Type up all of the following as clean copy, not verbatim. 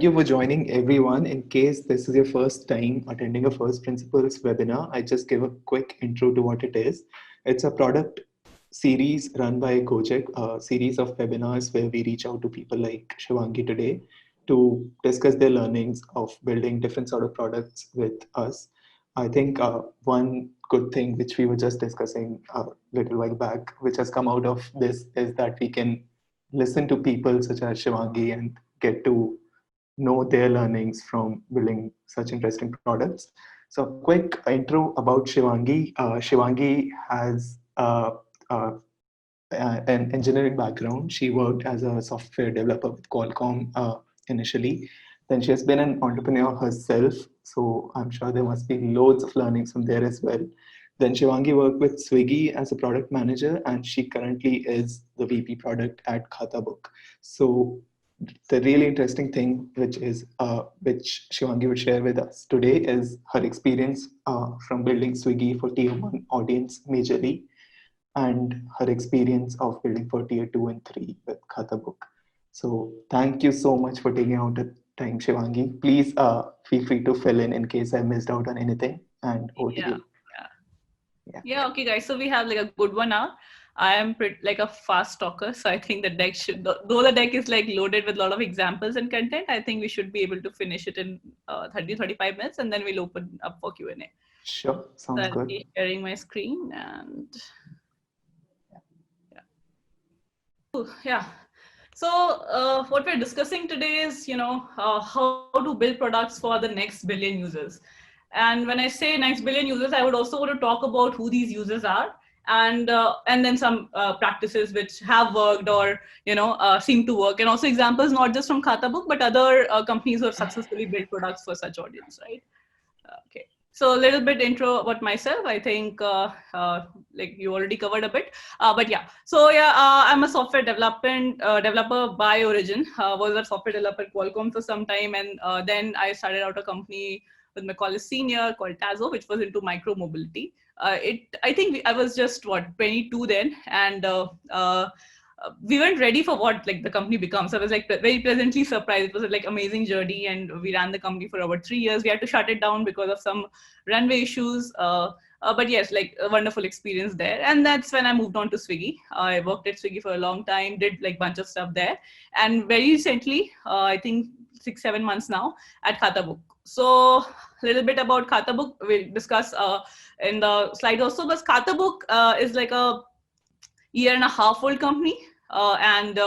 thank you for joining everyone. In case this is your first time attending a First Principles webinar, I just give a quick intro to what it is. It's a product series run by Gojek, a series of webinars where we reach out to people like Shivangi today to discuss their learnings of building different sort of products with us. I think one good thing which we were just discussing a little while back, which has come out of this, is that we can listen to people such as Shivangi and get to know their learnings from building such interesting products. So, quick intro about Shivangi. Shivangi has an engineering background. She worked as a software developer with Qualcomm initially. Then she has been an entrepreneur herself. So I'm sure there must be loads of learnings from there as well. Then Shivangi worked with Swiggy as a product manager, and she currently is the VP product at Khatabook. So the really interesting thing, which Shivangi would share with us today, is her experience from building Swiggy for tier one audience majorly, and her experience of building for tier 2 and 3 with Khatabook. So thank you so much for taking out the time, Shivangi. Please feel free to fill in case I missed out on anything. And over to Yeah, you. yeah, Yeah. yeah. Okay, guys. So we have like a good one now. I am like a fast talker, so I think the deck should, though the deck is like loaded with a lot of examples and content, I think we should be able to finish it in 35 minutes, and then we'll open up for Q&A. Sure, So sounds I'll good. be sharing my screen and yeah. Ooh, yeah. So what we're discussing today is, how to build products for the next billion users. And when I say next billion users, I would also want to talk about who these users are, and then some practices which have worked or seem to work, and also examples not just from Khatabook but other companies who have successfully built products for such audience, right? Okay. So a little bit intro about myself. I think like you already covered a bit, but yeah. So yeah, I'm a software developer by origin. Was a software developer at Qualcomm for some time, and then I started out a company with my college senior called Tazo, which was into micro mobility. I think I was just 22 then, and we weren't ready for what like the company becomes. I was like very pleasantly surprised. It was a like amazing journey, and we ran the company for about 3 years. We had to shut it down because of some runway issues. But yes, like a wonderful experience there. And that's when I moved on to Swiggy. I worked at Swiggy for a long time, did like bunch of stuff there, and very recently, I think 6-7 months now at Khatabook. So a little bit about Khatabook we'll discuss in the slide also. But Khatabook is like a year and a half old company, and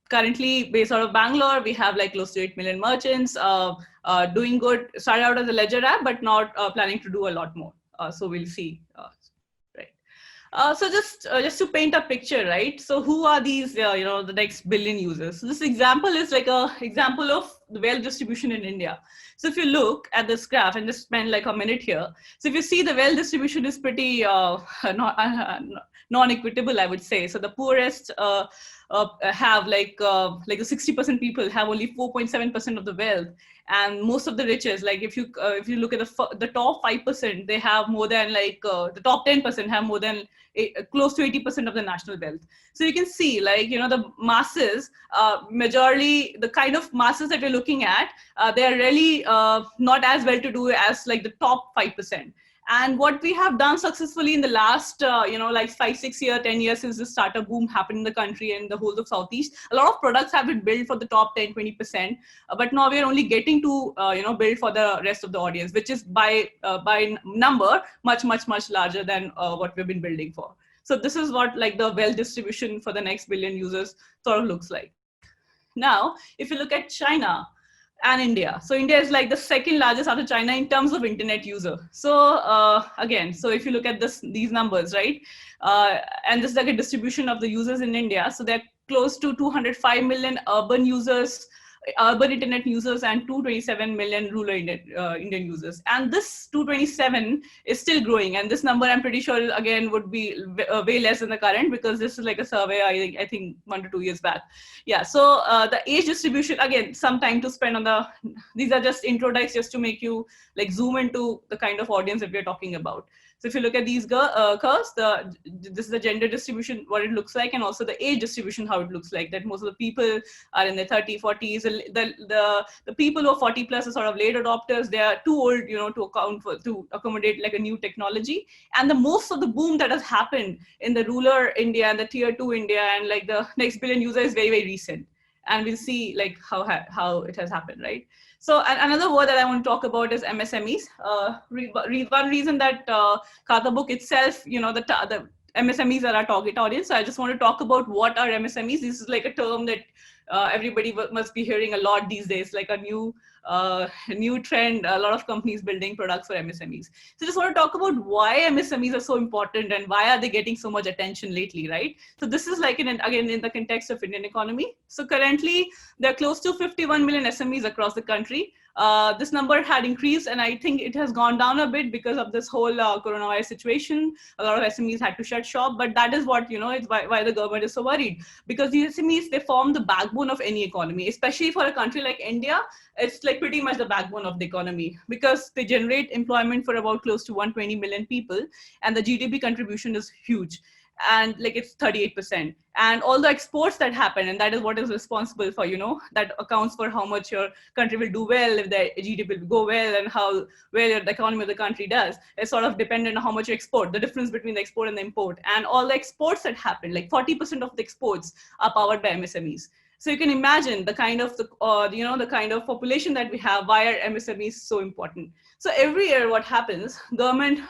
currently based out of Bangalore. We have like close to 8 million merchants, doing good. Started out as a ledger app, but not planning to do a lot more. So we'll see. Right. So just to paint a picture, right? So who are these, the next billion users? So this example is like a example of the wealth distribution in India. So if you look at this graph and just spend like a minute here, so if you see the wealth distribution is pretty non-equitable, I would say. So the poorest have like the 60% people have only 4.7% of the wealth, and most of the richest, like if you look at the top 5%, they have more than like the top 10% have more than close to 80% of the national wealth. So you can see, like, the masses, majorly the kind of masses that we're looking at, they are really not as well to do as like the top 5%. And what we have done successfully in the last, like 5-6 years, 10 years since the startup boom happened in the country and the whole of Southeast, a lot of products have been built for the top 10-20%. But now we are only getting to, build for the rest of the audience, which is by number much larger than what we've been building for. So this is what like the wealth distribution for the next billion users sort of looks like. Now, if you look at China and India. So India is like the second largest after China in terms of internet user. So again, so if you look at these numbers, right, and this is like a distribution of the users in India. So they're close to 205 million urban users, urban internet users, and 227 million rural Indian users. And this 227 is still growing. And this number, I'm pretty sure, again, would be way less than the current, because this is like a survey, I think 1 to 2 years back. Yeah, so the age distribution, again, some time to spend on these are just intro decks just to make you like zoom into the kind of audience that we're talking about. So if you look at these curves, this is the gender distribution, what it looks like, and also the age distribution, how it looks like, that most of the people are in their 30s, 40s, a the people who are 40 plus are sort of late adopters. They are too old, to accommodate like a new technology. And the most of the boom that has happened in the rural India and the tier 2 India and like the next billion user is very, very recent. And we'll see like how it has happened, right? So another word that I want to talk about is MSMEs. One reason that Khata book itself, the MSMEs are our target audience. So I just want to talk about what are MSMEs. This is like a term that everybody must be hearing a lot these days, like a new trend. A lot of companies building products for MSMEs. So just want to talk about why MSMEs are so important and why are they getting so much attention lately, right? So this is like again in the context of Indian economy. So currently there are close to 51 million SMEs across the country. This number had increased, and I think it has gone down a bit because of this whole coronavirus situation. A lot of SMEs had to shut shop, but that is what, it's why the government is so worried, because the SMEs, they form the backbone of any economy, especially for a country like India. It's like pretty much the backbone of the economy because they generate employment for about close to 120 million people, and the GDP contribution is huge. And like it's 38%, and all the exports that happen, and that is what is responsible for, that accounts for how much your country will do well, if the GDP will go well, and how well the economy of the country does. It's sort of dependent on how much you export, the difference between the export and the import. And all the exports that happen, like 40% of the exports are powered by MSMEs. So you can imagine the kind of the kind of population that we have. Why are MSMEs so important? So every year, what happens? Government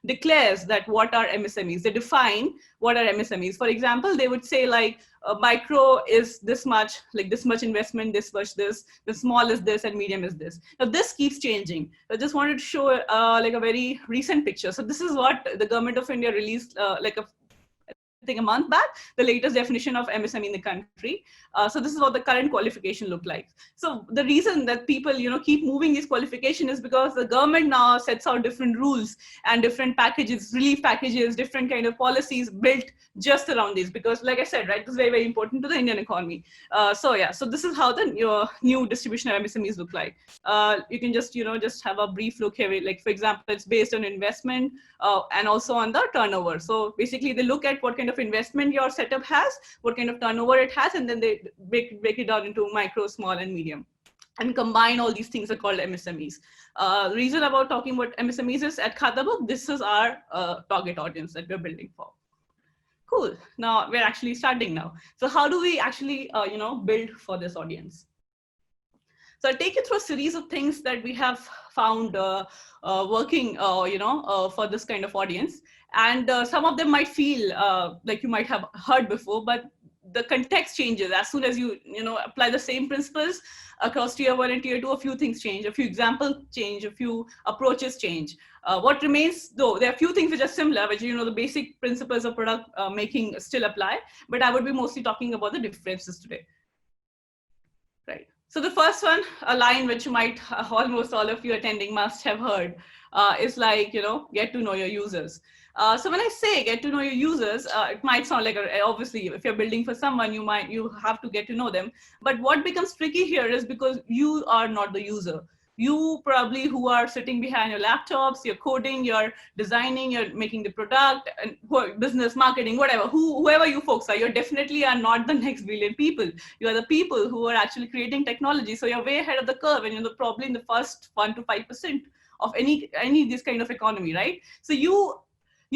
declares that what are MSMEs. They define what are MSMEs. For example, they would say like micro is this much, like this much investment, this much this, the small is this, and medium is this. Now this keeps changing. I just wanted to show like a very recent picture. So this is what the government of India released I think a month back, the latest definition of MSME in the country. So this is what the current qualification look like. So the reason that people, keep moving this qualification is because the government now sets out different rules and different packages, relief packages, different kind of policies built just around this. Because like I said, right, this is very, very important to the Indian economy. So this is how the new distribution of MSMEs look like. You can just, just have a brief look here. Like for example, it's based on investment and also on the turnover. So basically they look at what kind of investment your setup has, what kind of turnover it has, and then they break it down into micro, small, and medium, and combine all these things are called MSMEs. The reason about talking about MSMEs is at Khata book, this is our target audience that we're building for. Cool. Now we're actually starting now. So how do we actually, build for this audience? So I'll take you through a series of things that we have found working, for this kind of audience. And some of them might feel like you might have heard before, but the context changes as soon as you apply the same principles across tier 1 and tier 2. A few things change, a few examples change, a few approaches change. What remains though, there are a few things which are similar, which the basic principles of product making still apply, but I would be mostly talking about the differences today. Right. So the first one, a line which might almost all of you attending must have heard, is like, get to know your users. So when I say get to know your users, it might sound like, obviously, if you're building for someone, you have to get to know them. But what becomes tricky here is because you are not the user. You probably who are sitting behind your laptops, you're coding, you're designing, you're making the product, and business, marketing, whatever, whoever you folks are, you definitely are not the next billion people. You are the people who are actually creating technology. So you're way ahead of the curve, and you're probably in the first 1 to 5% of any this kind of economy, right? So you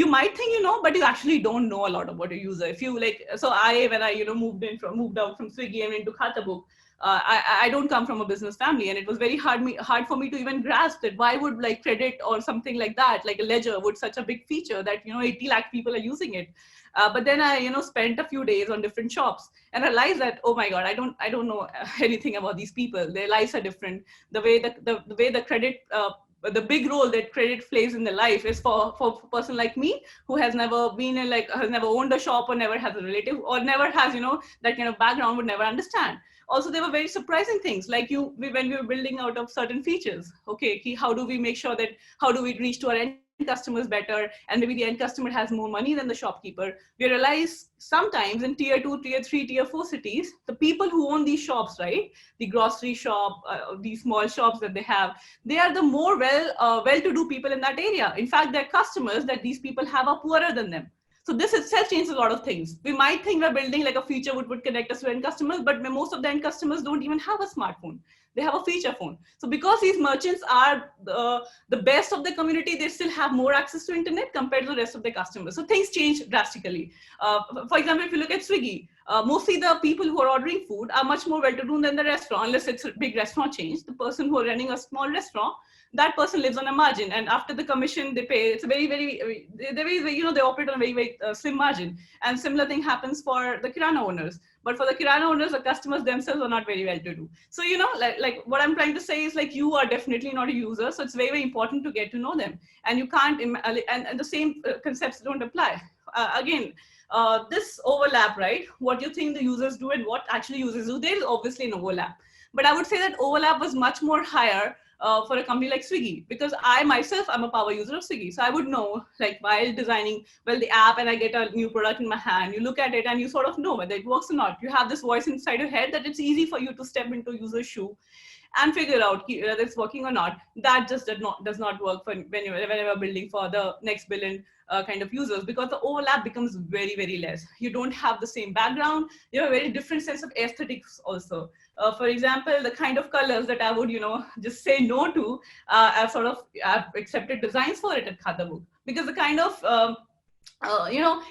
might think but you actually don't know a lot about your user. If you like, so when I moved out from Swiggy and into Khata book, I don't come from a business family, and it was very hard for me to even grasp that why would like credit or something like that, like a ledger, would such a big feature that 80 lakh people are using it. But then I spent a few days on different shops and realized that, oh my god, I don't know anything about these people. Their lives are different. The way the credit the big role that credit plays in their life is for a person like me, who has never been in has never owned a shop, or never has a relative, or never has that kind of background, would never understand. Also, there were very surprising things, like when we were building out of certain features. Okay, how do we make sure that, how do we reach to our end customers better, and maybe the end customer has more money than the shopkeeper. We realize sometimes in tier 2, tier 3, tier 4 cities, the people who own these shops, right, the grocery shop, these small shops that they have, they are the more well-to-do people in that area. In fact, their customers that these people have are poorer than them. So this itself changes a lot of things. We might think we're building like a feature which would connect us to end customers, but most of the end customers don't even have a smartphone. They have a feature phone. So because these merchants are the best of the community, they still have more access to internet compared to the rest of the customers. So things change drastically. For example, if you look at Swiggy, mostly the people who are ordering food are much more well-to-do than the restaurant, unless it's a big restaurant chain. The person who are running a small restaurant, that person lives on a margin, and after the commission they pay, it's a they operate on a very slim margin. And similar thing happens for the kirana owners. But for the kirana owners, the customers themselves are not very well to do. So like what I'm trying to say is, like, you are definitely not a user, so it's very important to get to know them. And you can't and the same concepts don't apply. Again, this overlap, right? What you think the users do and what actually users do, there is obviously an overlap. But I would say that overlap was much more higher for a company like Swiggy, because I myself, I'm a power user of Swiggy. So I would know, like, while designing, the app, and I get a new product in my hand, you look at it and you sort of know whether it works or not. You have this voice inside your head that it's easy for you to step into a user's shoe and figure out whether it's working or not. That just does not work for whenever building for the next billion kind of users, because the overlap becomes very less. You don't have the same background. You have a very different sense of aesthetics also. For example, the kind of colors that I would just say no to, I've accepted designs for it at Khatabook, because the kind of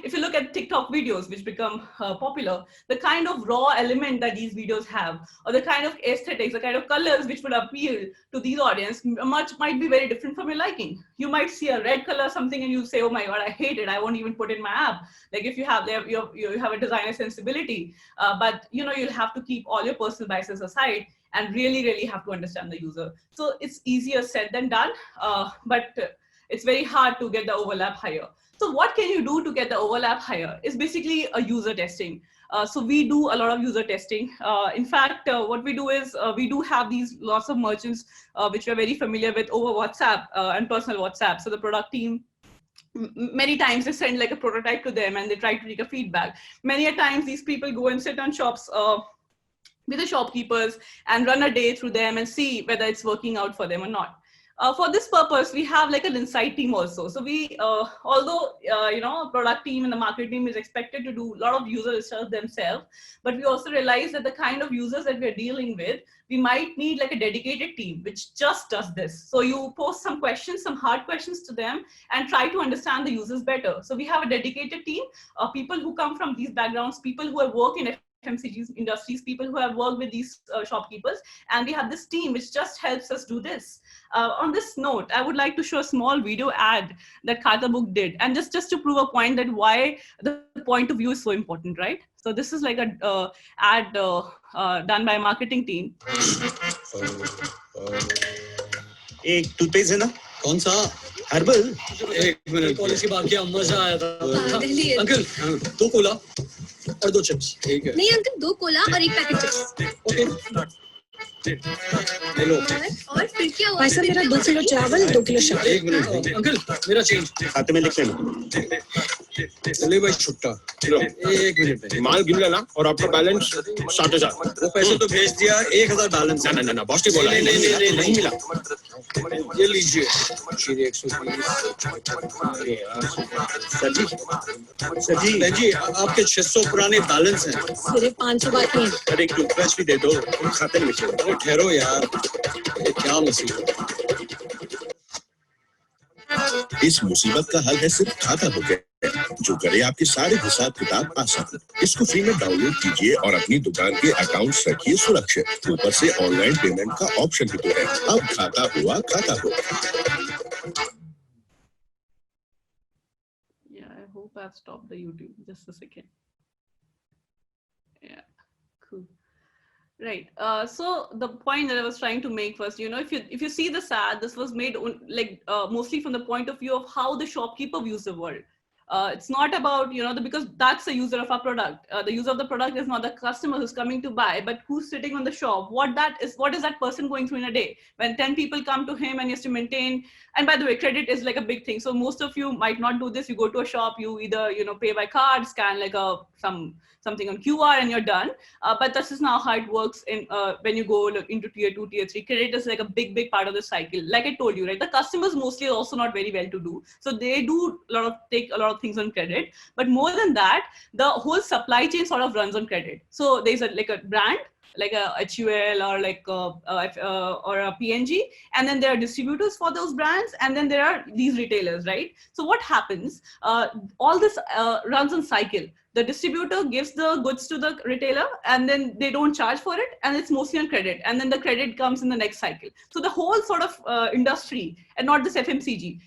if you look at TikTok videos, which become popular, the kind of raw element that these videos have, or the kind of aesthetics, the kind of colors which would appeal to these audience, might be very different from your liking. You might see a red color something and you say, oh my God, I hate it. I won't even put it in my app. Like, if you have a designer sensibility, but you'll have to keep all your personal biases aside and really have to understand the user. So it's easier said than done, but it's very hard to get the overlap higher. So what can you do to get the overlap higher? Is basically a user testing. So we do a lot of user testing. In fact, what we do is we do have these lots of merchants which we're very familiar with over WhatsApp and personal WhatsApp. So the product team, many times they send like a prototype to them and they try to take a feedback. Many a times these people go and sit on shops with the shopkeepers and run a day through them and see whether it's working out for them or not. For this purpose, we have like an insight team also. So we, although, product team and the market team is expected to do a lot of user research themselves, but we also realize that the kind of users that we're dealing with, we might need like a dedicated team which just does this. So you post some questions, some hard questions to them and try to understand the users better. So we have a dedicated team of people who come from these backgrounds, people who have worked in FMCG industries, people who have worked with these shopkeepers, and we have this team which just helps us do this. On this note, I would like to show a small video ad that Khatabook did, and just to prove a point that why the point of view is so important, right? So this is like a ad done by a marketing team. एक toothpaste है ना? कौन सा? Herbal? एक minute, college की बात किया, मजा आया था। अंकल, 2 कोला और 2 चिप्स। ठीक है। नहीं अंकल, 2 कोला और 1 पैकेट चिप्स। ओके। हेलो। और फिर क्या हुआ? ऐसा मेरा 2 किलो चावल, 2 किलो शक्कर। एक मिनट, अंकल, मेरा चेंज। खाते में लिख लेना। चले भाई छुट्टा। एक मिनट, माल गिन लेना और आपका बैलेंस 60,000। वो पैसे तो भेज दिया, 1,000 बैलेंस। ना बॉस ने बोला नहीं मिला। ये लीजिए। शीरे 120। सर जी आपके 600 पुराने बैलेंस हैं। सिर्फ 500 बाकी हैं। अरे एक टूथब्रश भी दे दो, खाते में लिख लो। ठहरो यार, ये क्या मुसीबत। इस मुसीबत का हल है सिर्फ खाताबुक, जो करे आपके सारे हिसाब किताब आसान। इसको फ्री में डाउनलोड कीजिए और अपनी दुकान के अकाउंट्स रखिए सुरक्षित। ऊपर से ऑनलाइन पेमेंट का ऑप्शन भी तो है। अब खाता हुआ Khatabook. Yeah, I hope I've stopped the YouTube. Just a second. Yeah, cool. Right. So the point that I was trying to make was, if you see this ad, this was made mostly from the point of view of how the shopkeeper views the world. It's not about, because that's the user of our product. The user of the product is not the customer who's coming to buy, but who's sitting on the shop. What is that person going through in a day? When 10 people come to him and he has to maintain, and by the way, credit is like a big thing. So most of you might not do this. You go to a shop, you either, pay by card, scan like something on QR and you're done. But this is now how it works when you go into tier 2, tier 3. Credit is like a big part of the cycle. Like I told you, right? The customers mostly are also not very well to do. So they do take a lot of things on credit. But more than that, the whole supply chain sort of runs on credit. So there's like a brand, like a HUL or like or a PNG, and then there are distributors for those brands, and then there are these retailers, right? So what happens? All this runs on cycle. The distributor gives the goods to the retailer, and then they don't charge for it, and it's mostly on credit, and then the credit comes in the next cycle. So the whole sort of industry, and not just FMCG,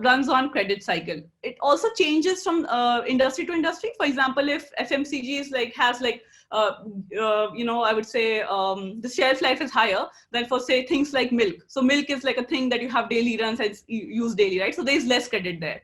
runs on credit cycle. It also changes from industry to industry. For example, if FMCG is has I would say the shelf life is higher than for say things like milk. So milk is like a thing that you have daily runs and use daily, right? So there is less credit there.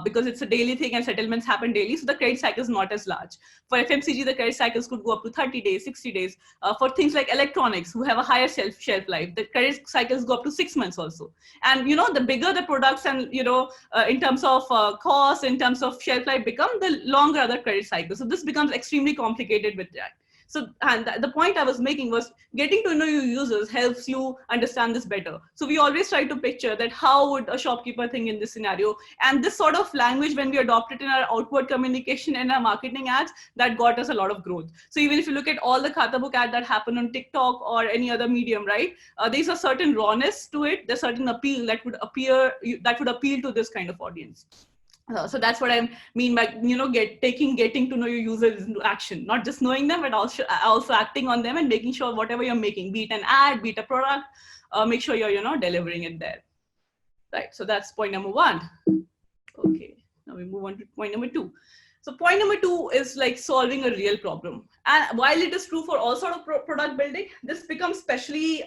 Because it's a daily thing and settlements happen daily, so the credit cycle is not as large. For FMCG, the credit cycles could go up to 30 days, 60 days. For things like electronics, who have a higher shelf life, the credit cycles go up to 6 months also. And the bigger the products and in terms of cost, in terms of shelf life become, the longer the credit cycle. So this becomes extremely complicated with that. So, and the point I was making was getting to know your users helps you understand this better. So we always try to picture that how would a shopkeeper think in this scenario, and this sort of language, when we adopt it in our outward communication and our marketing ads, that got us a lot of growth. So even if you look at all the Khatabook ads that happen on TikTok or any other medium, right? There's a certain rawness to it. There's certain appeal that would appeal to this kind of audience. So that's what I mean by getting to know your users into action, not just knowing them, but also acting on them and making sure whatever you're making, be it an ad, be it a product, make sure you're delivering it there. Right. So that's point number one. Okay. Now we move on to point number two. So point number two is like solving a real problem. And while it is true for all sort of product building, this becomes especially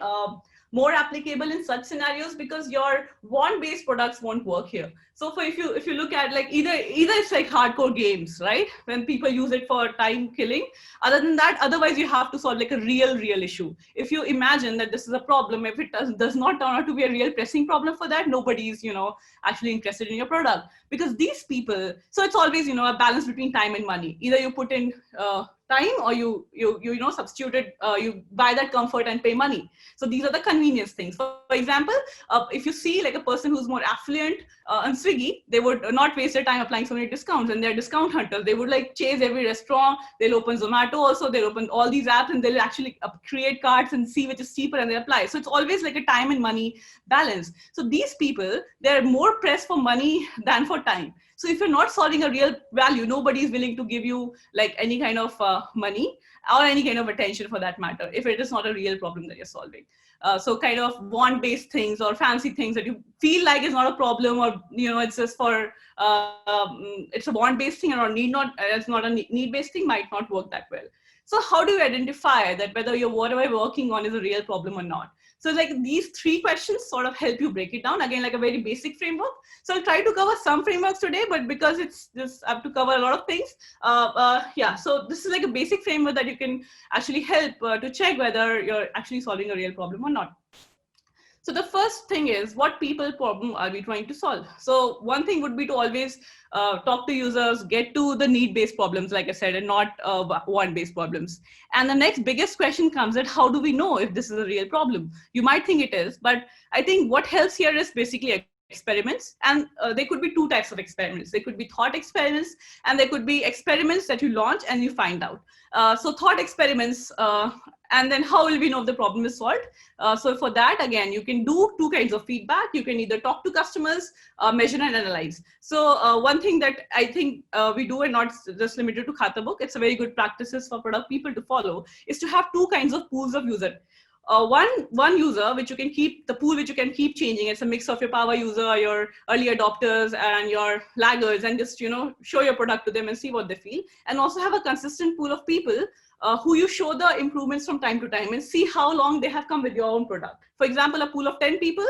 more applicable in such scenarios because your want-based products won't work here. So if you look at like either it's like hardcore games, right? When people use it for time killing. Other than that, otherwise you have to solve like a real issue. If you imagine that this is a problem, if it does not turn out to be a real pressing problem for that, nobody's actually interested in your product, because these people. So it's always a balance between time and money. Either you put in time, or you substitute it, you buy that comfort and pay money. So these are the convenience things. For example, if you see like a person who's more affluent on Swiggy, they would not waste their time applying so many discounts, and they're discount hunters. They would like chase every restaurant. They'll open Zomato also, they'll open all these apps, and they'll actually create cards and see which is cheaper and they apply. So it's always like a time and money balance. So these people, they're more pressed for money than for time. So if you're not solving a real value, nobody is willing to give you like any kind of money or any kind of attention for that matter, if it is not a real problem that you're solving. So kind of want-based things or fancy things that you feel like is not a problem, or it's just for it's a want-based thing, or it's not a need-based thing, might not work that well. So how do you identify that whether whatever you're working on is a real problem or not? So like these three questions sort of help you break it down, again, like a very basic framework. So I'll try to cover some frameworks today, but because it's just I have to cover a lot of things. So this is like a basic framework that you can actually help to check whether you're actually solving a real problem or not. So the first thing is, what people problem are we trying to solve? So one thing would be to always talk to users, get to the need-based problems, like I said, and not want-based problems. And the next biggest question comes at, how do we know if this is a real problem? You might think it is, but I think what helps here is basically experiments. And there could be two types of experiments. There could be thought experiments, and there could be experiments that you launch and you find out. So thought experiments, and then how will we know if the problem is solved? So for that, again, you can do two kinds of feedback. You can either talk to customers, measure and analyze. So one thing that I think we do, and not just limited to Khatabook, it's a very good practices for product people to follow, is to have two kinds of pools of user. One user, which you can keep, the pool which you can keep changing. It's a mix of your power user, your early adopters, and your laggers, and just show your product to them and see what they feel. And also have a consistent pool of people who you show the improvements from time to time and see how long they have come with your own product. For example, a pool of 10 people,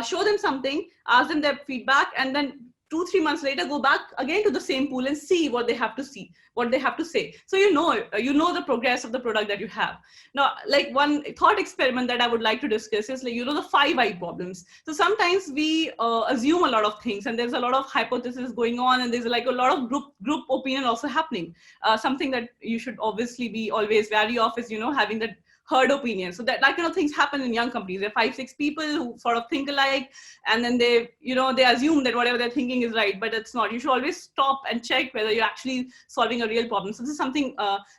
show them something, ask them their feedback, and then 2-3 months later, go back again to the same pool and see what they have to say. So you know the progress of the product that you have. Now, like one thought experiment that I would like to discuss is like, the 5 why problems. So sometimes we assume a lot of things, and there's a lot of hypothesis going on, and there's like a lot of group opinion also happening. Something that you should obviously be always wary of is, having that herd opinion. So that kind of things happen in young companies. There are 5-6 people who sort of think alike, and then they assume that whatever they're thinking is right, but it's not. You should always stop and check whether you're actually solving a real problem. So this is something,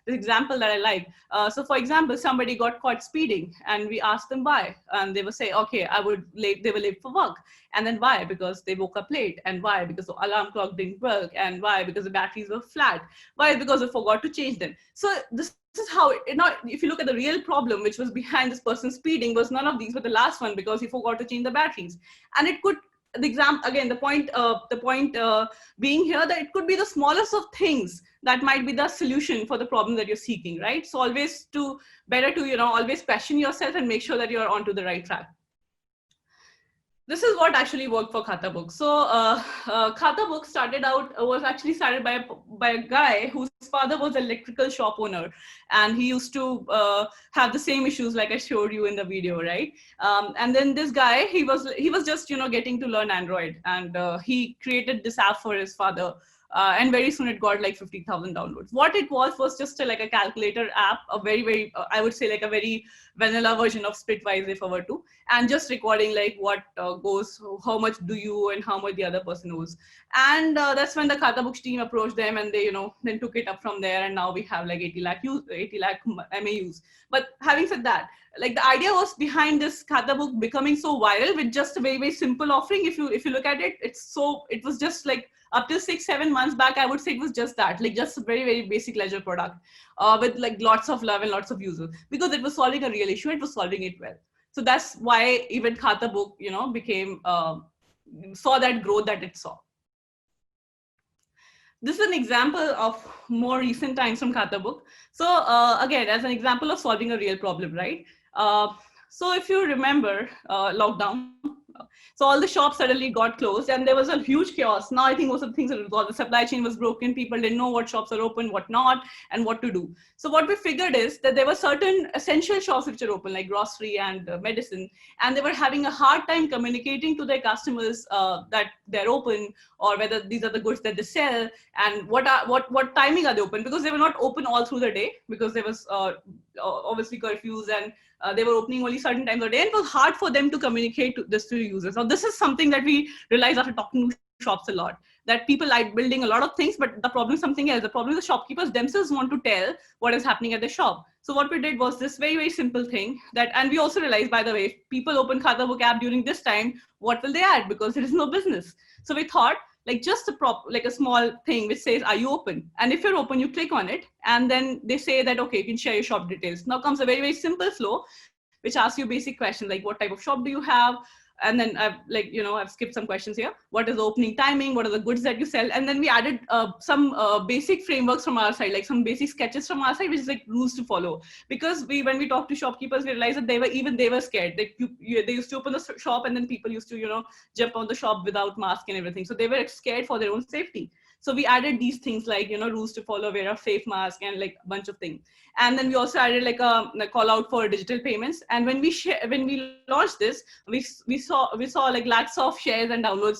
this example that I like. So for example, somebody got caught speeding, and we asked them why, and they would say, okay, they were late for work. And then why? Because they woke up late. And why? Because the alarm clock didn't work. And why? Because the batteries were flat. Why? Because they forgot to change them. So this is how if you look at the real problem which was behind this person speeding, was none of these, but the last one, because he forgot to change the batteries. And it could, the point being here that it could be the smallest of things that might be the solution for the problem that you're seeking, right? So always better to always question yourself and make sure that you're onto the right track. This is what actually worked for Khatabook. So Khatabook was actually started by a guy whose father was an electrical shop owner, and he used to have the same issues like I showed you in the video, right? And then this guy, he was just getting to learn Android, and he created this app for his father. And very soon it got like 50,000 downloads. What it was just like a calculator app, a very, I would say like a very vanilla version of Splitwise if I were to, and just recording like what goes, how much do you and how much the other person knows. And that's when the Khatabook team approached them, and they then took it up from there, and now we have like 80 lakh MAUs. But having said that, like the idea was behind this Khatabook becoming so viral with just a very, very simple offering. If you look at it, it was just like, up to 6-7 months back, I would say it was just that, like just a very, very basic ledger product with like lots of love and lots of users, because it was solving a real issue. It was solving it well. So that's why even Khatabook, became, saw that growth that it saw. This is an example of more recent times from Khatabook. So again, as an example of solving a real problem, right? So if you remember lockdown, so all the shops suddenly got closed, and there was a huge chaos. Now I think most of the things are resolved. The supply chain was broken. People didn't know what shops are open, what not, and what to do. So what we figured is that there were certain essential shops which are open, like grocery and medicine, and they were having a hard time communicating to their customers that they're open, or whether these are the goods that they sell, and what timing are they open, because they were not open all through the day, because there was obviously curfews, and they were opening only certain times a day, and it was hard for them to communicate this to users. Now, this is something that we realized after talking to shops a lot, that people like building a lot of things, but the problem is something else. The problem is the shopkeepers themselves want to tell what is happening at the shop. So what we did was this very, very simple thing and we also realized, by the way, if people open Khatabook app during this time, what will they add? Because there is no business. So we thought, like just a small thing which says, are you open? And if you're open, you click on it, and then they say that, okay, you can share your shop details. Now comes a very, very simple flow, which asks you basic questions like, what type of shop do you have? And then I've skipped some questions here. What is the opening timing? What are the goods that you sell? And then we added some basic frameworks from our side, like some basic sketches from our side, which is like rules to follow. Because when we talked to shopkeepers, we realized that they were scared. They used to open the shop, and then people used to, jump on the shop without mask and everything. So they were scared for their own safety. So we added these things like, rules to follow, wear a safe mask, and like a bunch of things. And then we also added like a call out for digital payments. And when we launched this, we saw like lakhs of shares and downloads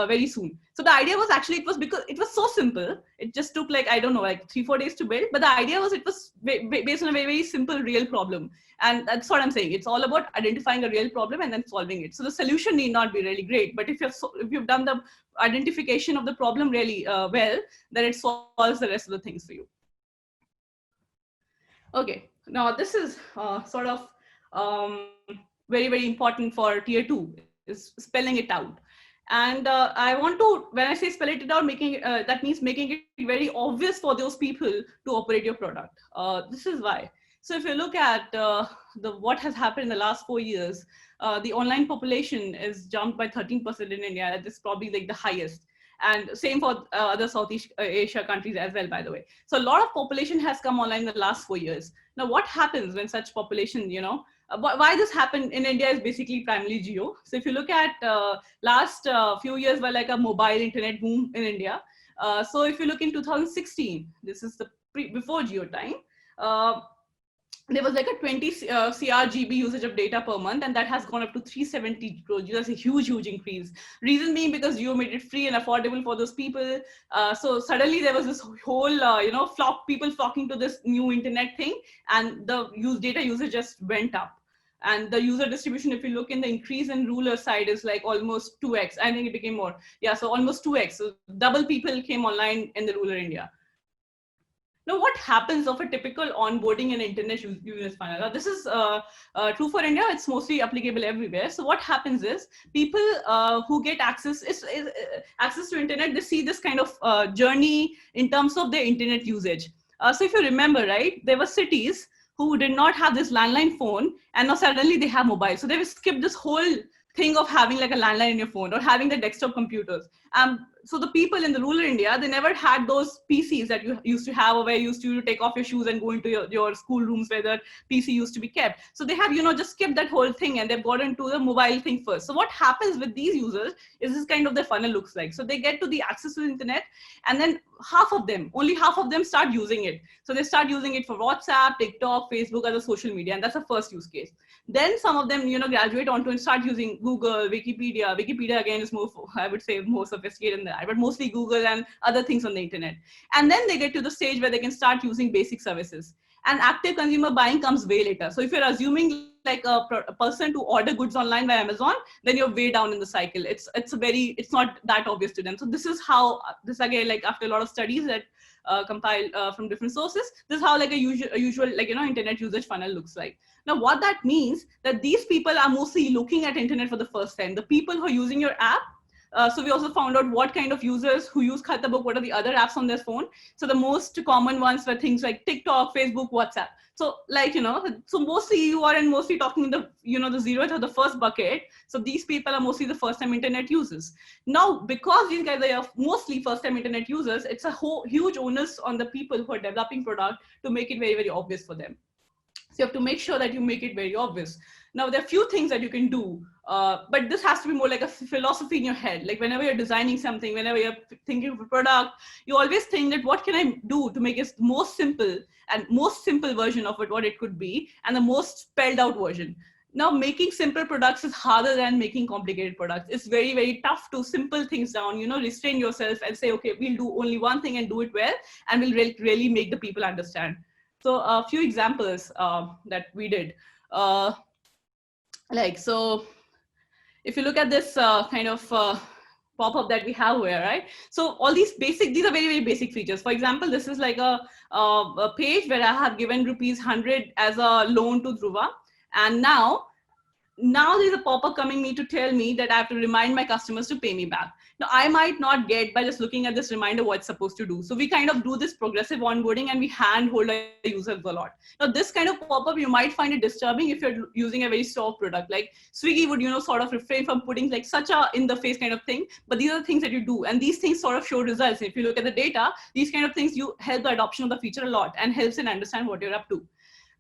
very soon. So the idea was actually, it was because it was so simple. It just took like, I don't know, like 3-4 days to build. But the idea was it was based on a very, very simple real problem. And that's what I'm saying. It's all about identifying a real problem and then solving it. So the solution need not be really great, but if you've done the identification of the problem really well, then it solves the rest of the things for you. Okay, now this is sort of very, very important for tier 2, is spelling it out. And I want to, when I say spell it out, that means making it very obvious for those people to operate your product. This is why. So if you look at what has happened in the last 4 years, the online population is jumped by 13% in India. This is probably like the highest. And same for other Southeast Asia countries as well, by the way. So a lot of population has come online in the last 4 years. Now, what happens when such population, why this happened in India is basically primarily geo. So if you look at last few years were like a mobile internet boom in India. So if you look in 2016, this is the before geo time, there was like a 20 CR/GB usage of data per month, and that has gone up to 370 crore. That's a huge increase. Reason being because Jio made it free and affordable for those people. So suddenly there was this whole, people flocking to this new internet thing, and the data usage just went up. And the user distribution, if you look in the increase in rural side, is like almost 2x. I think it became more. Yeah, so almost 2x. So double people came online in the rural India. Now, what happens of a typical onboarding and internet user funnel? Now, this is true for India. It's mostly applicable everywhere. So what happens is people who get access access to internet, they see this kind of journey in terms of their internet usage. So if you remember, right, there were cities who did not have this landline phone, and now suddenly they have mobile. So they will skip this whole thing of having like a landline in your phone or having the desktop computers. So the people in the rural India, they never had those PCs that you used to have, or where you used to take off your shoes and go into your school rooms where the PC used to be kept. So they have, just skipped that whole thing, and they've got into the mobile thing first. So what happens with these users is this kind of the funnel looks like. So they get to the access to the internet, and then only half of them start using it. So they start using it for WhatsApp, TikTok, Facebook, other social media, and that's the first use case. Then some of them, graduate onto and start using Google, Wikipedia. Wikipedia again is more, I would say, more sophisticated than that, but mostly Google and other things on the internet. And then they get to the stage where they can start using basic services. And active consumer buying comes way later. So if you're assuming like a person to order goods online by Amazon, then you're way down in the cycle. It's not that obvious to them. So this is how, this again, like after a lot of studies that compiled from different sources, this is how like a usual like, internet usage funnel looks like. Now, what that means that these people are mostly looking at internet for the first time. The people who are using your app. So we also found out what kind of users who use Khatabook, what are the other apps on their phone. So the most common ones were things like TikTok, Facebook, WhatsApp. So like, so mostly you are mostly talking in the, the zeroth or the first bucket. So these people are mostly the first time internet users. Now, because these guys are mostly first time internet users, it's a huge onus on the people who are developing product to make it very, very obvious for them. So you have to make sure that you make it very obvious. Now, there are a few things that you can do, but this has to be more like a philosophy in your head. Like whenever you're designing something, whenever you're thinking of a product, you always think that what can I do to make it most simple version of what it could be, and the most spelled out version. Now, making simple products is harder than making complicated products. It's very, very tough to simple things down, restrain yourself and say, okay, we'll do only one thing and do it well, and we'll really make the people understand. So a few examples that we did. So if you look at this kind of pop-up that we have here, right? So all these are very, very basic features. For example, this is like a page where I have given ₹100 as a loan to Dhruva. And now there's a pop-up coming me to tell me that I have to remind my customers to pay me back. Now, I might not get by just looking at this reminder what it's supposed to do. So we kind of do this progressive onboarding, and we handhold our users a lot. Now, this kind of pop-up, you might find it disturbing if you're using a very soft product. Like Swiggy would, sort of refrain from putting like such a in-the-face kind of thing. But these are the things that you do. And these things sort of show results. If you look at the data, these kind of things, you help the adoption of the feature a lot and helps in understand what you're up to.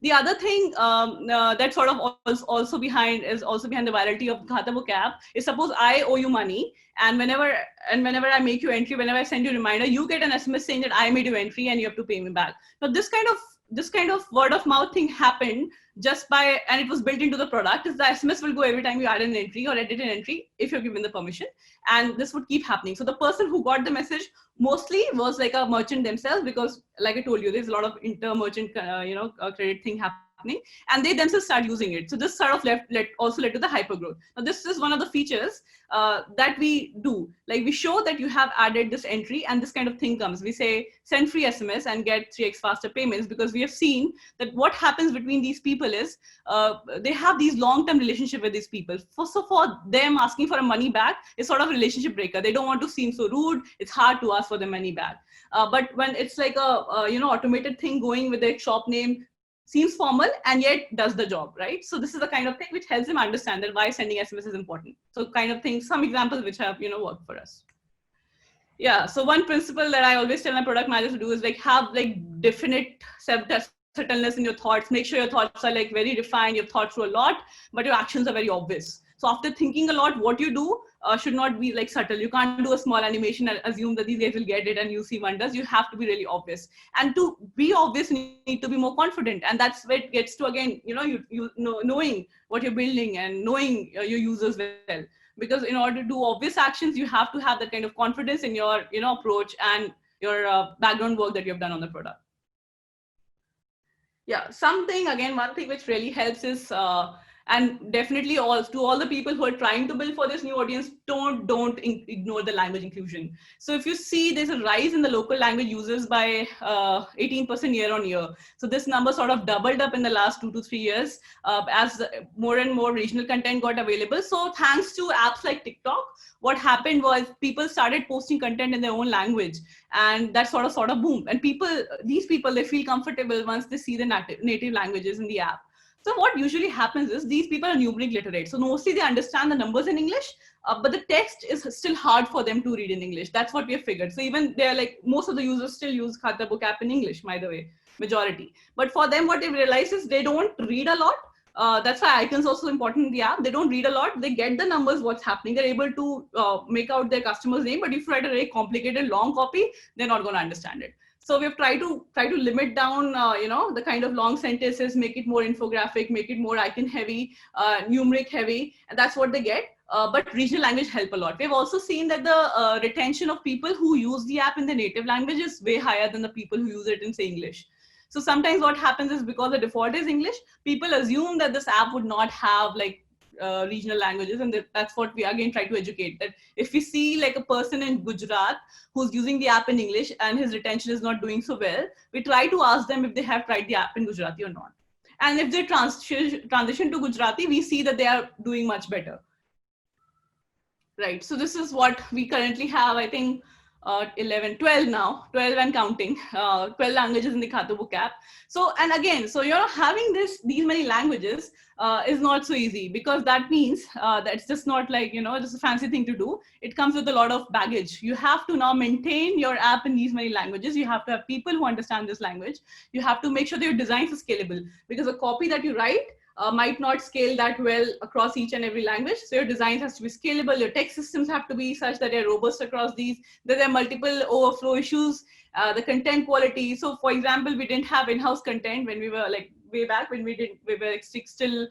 The other thing that sort of also behind the virality of Khatabook app is, suppose I owe you money, and whenever I make you entry, whenever I send you a reminder, you get an SMS saying that I made you entry and you have to pay me back. Now this kind of word of mouth thing happened and it was built into the product. Is the SMS will go every time you add an entry or edit an entry if you're given the permission, and this would keep happening. So the person who got the message mostly was like a merchant themselves, because like I told you, there's a lot of inter-merchant credit thing happening, and they themselves start using it. So this sort of also led to the hypergrowth. Now this is one of the features that we do. Like we show that you have added this entry, and this kind of thing comes. We say send free SMS and get 3x faster payments, because we have seen that what happens between these people is they have these long-term relationship with these people. So for them, asking for a money back is sort of a relationship breaker. They don't want to seem so rude. It's hard to ask for the money back. But when it's like a automated thing going with a shop name, seems formal and yet does the job, right? So this is the kind of thing which helps them understand that why sending SMS is important. So kind of things, some examples which have worked for us. Yeah. So one principle that I always tell my product managers to do is like have like definite self-settledness in your thoughts. Make sure your thoughts are like very refined. You've thought through a lot, but your actions are very obvious. So after thinking a lot, what you do should not be like subtle. You can't do a small animation and assume that these guys will get it and you see wonders. You have to be really obvious. And to be obvious, you need to be more confident. And that's where it gets to, again, knowing what you're building and knowing your users well. Because in order to do obvious actions, you have to have that kind of confidence in your approach and your background work that you've done on the product. Yeah, one thing which really helps is, and definitely to all the people who are trying to build for this new audience, don't ignore the language inclusion. So if you see, there's a rise in the local language users by 18% year on year. So this number sort of doubled up in the last 2 to 3 years as more and more regional content got available. So thanks to apps like TikTok, what happened was people started posting content in their own language, and that sort of boomed. And these people, they feel comfortable once they see the native languages in the app. So what usually happens is these people are numeric literate. So mostly they understand the numbers in English, but the text is still hard for them to read in English. That's what we have figured. So even they're like, most of the users still use Khatabook app in English, by the way, majority. But for them, what they've realized is they don't read a lot. That's why icons are also important in the app. They don't read a lot. They get the numbers, what's happening. They're able to make out their customer's name. But if you write a very complicated long copy, they're not going to understand it. So we've tried to limit down, the kind of long sentences, make it more infographic, make it more icon heavy, numeric heavy, and that's what they get. But regional language help a lot. We've also seen that the retention of people who use the app in the native language is way higher than the people who use it in, say, English. So sometimes what happens is, because the default is English, people assume that this app would not have like regional languages, and that's what we again try to educate, that if we see like a person in Gujarat who's using the app in English and his retention is not doing so well, we try to ask them if they have tried the app in Gujarati or not. And if they transition to Gujarati, we see that they are doing much better. Right, so this is what we currently have, I think 12 now, 12 and counting, 12 languages in the Khatabook app. So, and again, so having these many languages is not so easy, because that means that it's just not like, just a fancy thing to do. It comes with a lot of baggage. You have to now maintain your app in these many languages. You have to have people who understand this language. You have to make sure that your designs are scalable, because a copy that you write might not scale that well across each and every language. So your designs has to be scalable. Your tech systems have to be such that they're robust across these. There are multiple overflow issues, the content quality. So for example, we didn't have in-house content when we were like way back when we were like still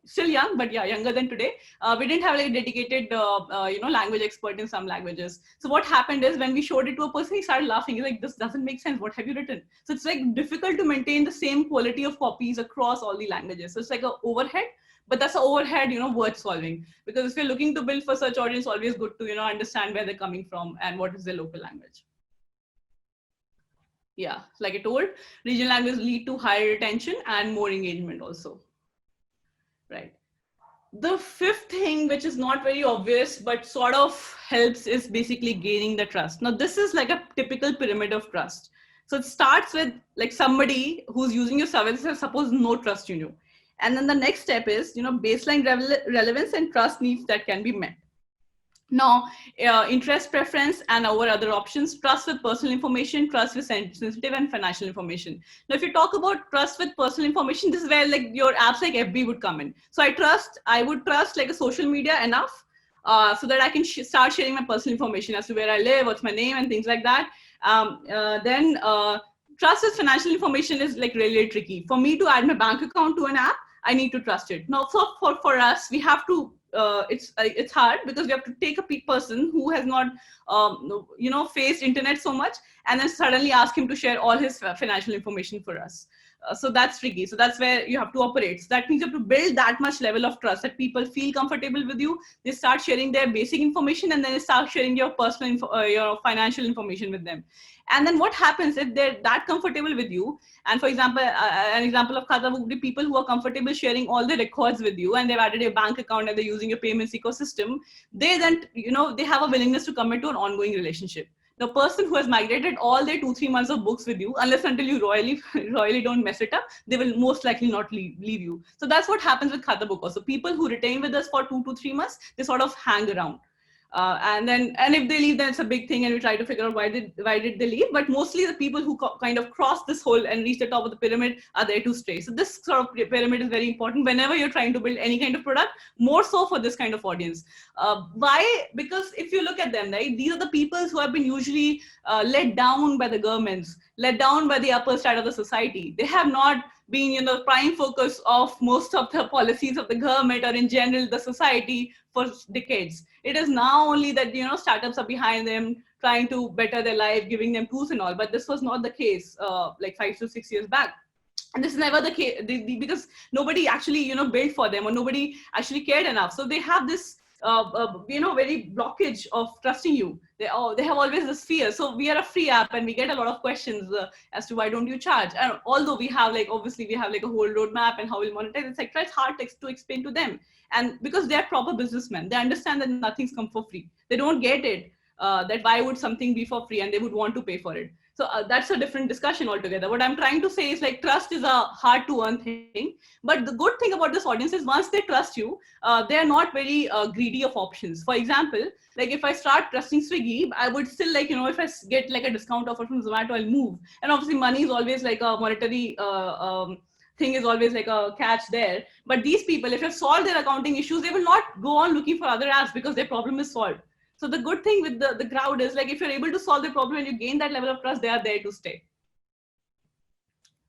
still young, but yeah, younger than today. We didn't have like a dedicated, language expert in some languages. So what happened is, when we showed it to a person, he started laughing. He's like, this doesn't make sense. What have you written? So it's like difficult to maintain the same quality of copies across all the languages. So it's like an overhead, but that's an overhead, worth solving. Because if you're looking to build for such audience, always good to, understand where they're coming from and what is their local language. Yeah, like I told, regional language lead to higher retention and more engagement also. Right. The fifth thing, which is not very obvious, but sort of helps, is basically gaining the trust. Now, this is like a typical pyramid of trust. So it starts with like somebody who's using your services, suppose no trust in you. And then the next step is, baseline relevance and trust needs that can be met. Now, interest preference and our other options, trust with personal information, trust with sensitive and financial information. Now, if you talk about trust with personal information, this is where like your apps like FB would come in. So I would trust like a social media enough so that I can start sharing my personal information as to where I live, what's my name and things like that. Then trust with financial information is like really tricky. For me to add my bank account to an app, I need to trust it. Now, for us, we have to, it's hard because we have to take a person who has not, faced internet so much, and then suddenly ask him to share all his financial information for us. So that's tricky. So that's where you have to operate. So that means you have to build that much level of trust that people feel comfortable with you. They start sharing their basic information, and then they start sharing your personal, your financial information with them. And then what happens if they're that comfortable with you? And for example, an example of Khatabook would be people who are comfortable sharing all the records with you, and they've added your bank account and they're using your payments ecosystem. They then, they have a willingness to commit to an ongoing relationship. The person who has migrated all their 2-3 months of books with you, unless until you royally don't mess it up, they will most likely not leave you. So that's what happens with Khatabook also. People who retain with us for 2 to 3 months, they sort of hang around. And if they leave, then it's a big thing, and we try to figure out why did they leave. But mostly the people who kind of cross this hole and reach the top of the pyramid are there to stay. So this sort of pyramid is very important whenever you're trying to build any kind of product, more so for this kind of audience. Why? Because if you look at them, right, these are the people who have been usually let down by the governments, let down by the upper side of the society. They have not been prime focus of most of the policies of the government or in general the society for decades. It is now only that startups are behind them, trying to better their life, giving them tools and all. But this was not the case like 5 to 6 years back. And this is never the case because nobody actually built for them, or nobody actually cared enough. So they have this very blockage of trusting you. They have always this fear. So we are a free app, and we get a lot of questions as to why don't you charge. And although we have obviously we have a whole roadmap and how we'll monetize, etc., it's hard to explain to them. And because they're proper businessmen, they understand that nothing's come for free. They don't get it that why would something be for free, and they would want to pay for it. So that's a different discussion altogether. What I'm trying to say is trust is a hard to earn thing. But the good thing about this audience is once they trust you, they are not very greedy of options. For example, if I start trusting Swiggy, I would still if I get a discount offer from Zomato, I'll move. And obviously money is always a monetary thing is always a catch there. But these people, if you've solved their accounting issues, they will not go on looking for other apps because their problem is solved. So the good thing with the crowd is if you're able to solve the problem and you gain that level of trust, they are there to stay.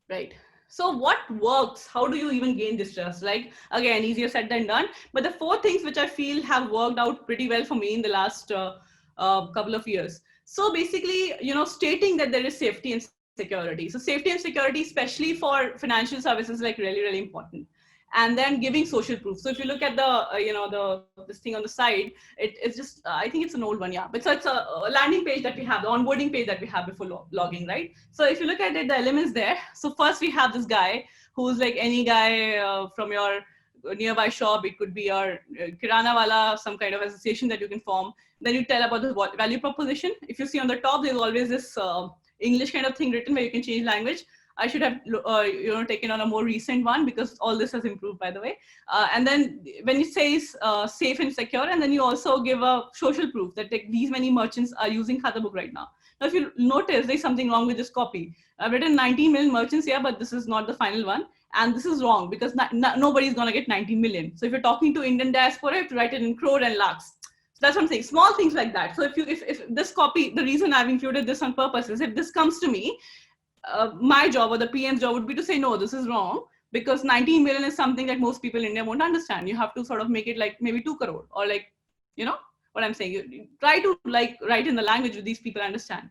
Right. So what works? How do you even gain this trust? Again, easier said than done. But the 4 things which I feel have worked out pretty well for me in the last couple of years. So basically, stating that there is safety and security. So safety and security, especially for financial services, really, really important. And then giving social proof. So if you look at the this thing on the side, it's just I think it's an old one, yeah. But so it's a landing page that we have, the onboarding page that we have before logging, right? So if you look at it, the elements there. So first we have this guy who's any guy from your nearby shop. It could be your kirana wala, some kind of association that you can form. Then you tell about the value proposition. If you see on the top, there's always this English kind of thing written where you can change language. I should have taken on a more recent one because all this has improved, by the way. And then when it says safe and secure, and then you also give a social proof that these many merchants are using Khatabook right now. Now, if you notice, there's something wrong with this copy. I've written 19 million merchants here, but this is not the final one. And this is wrong because nobody's going to get 19 million. So if you're talking to Indian diaspora, you have to write it in crore and lakhs. So that's what I'm saying, small things like that. So if this copy, the reason I've included this on purpose is if this comes to me, my job or the PM's job would be to say, no, this is wrong, because 19 million is something that most people in India won't understand. You have to sort of make it maybe 2 crore or what I'm saying. You try to write in the language that these people understand.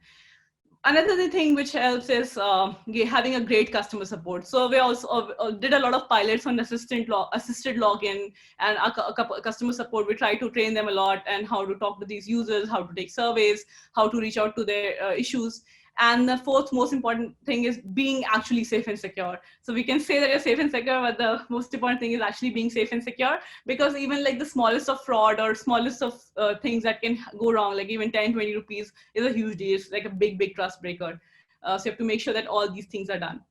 Another thing which helps is having a great customer support. So we also did a lot of pilots on assisted login and a customer support. We try to train them a lot and how to talk to these users, how to take surveys, how to reach out to their issues. And the 4th most important thing is being actually safe and secure. So we can say that you're safe and secure, but the most important thing is actually being safe and secure, because even the smallest of fraud or smallest of things that can go wrong, even 10, 20 rupees is a huge deal. It's a big, big trust breaker. So you have to make sure that all these things are done.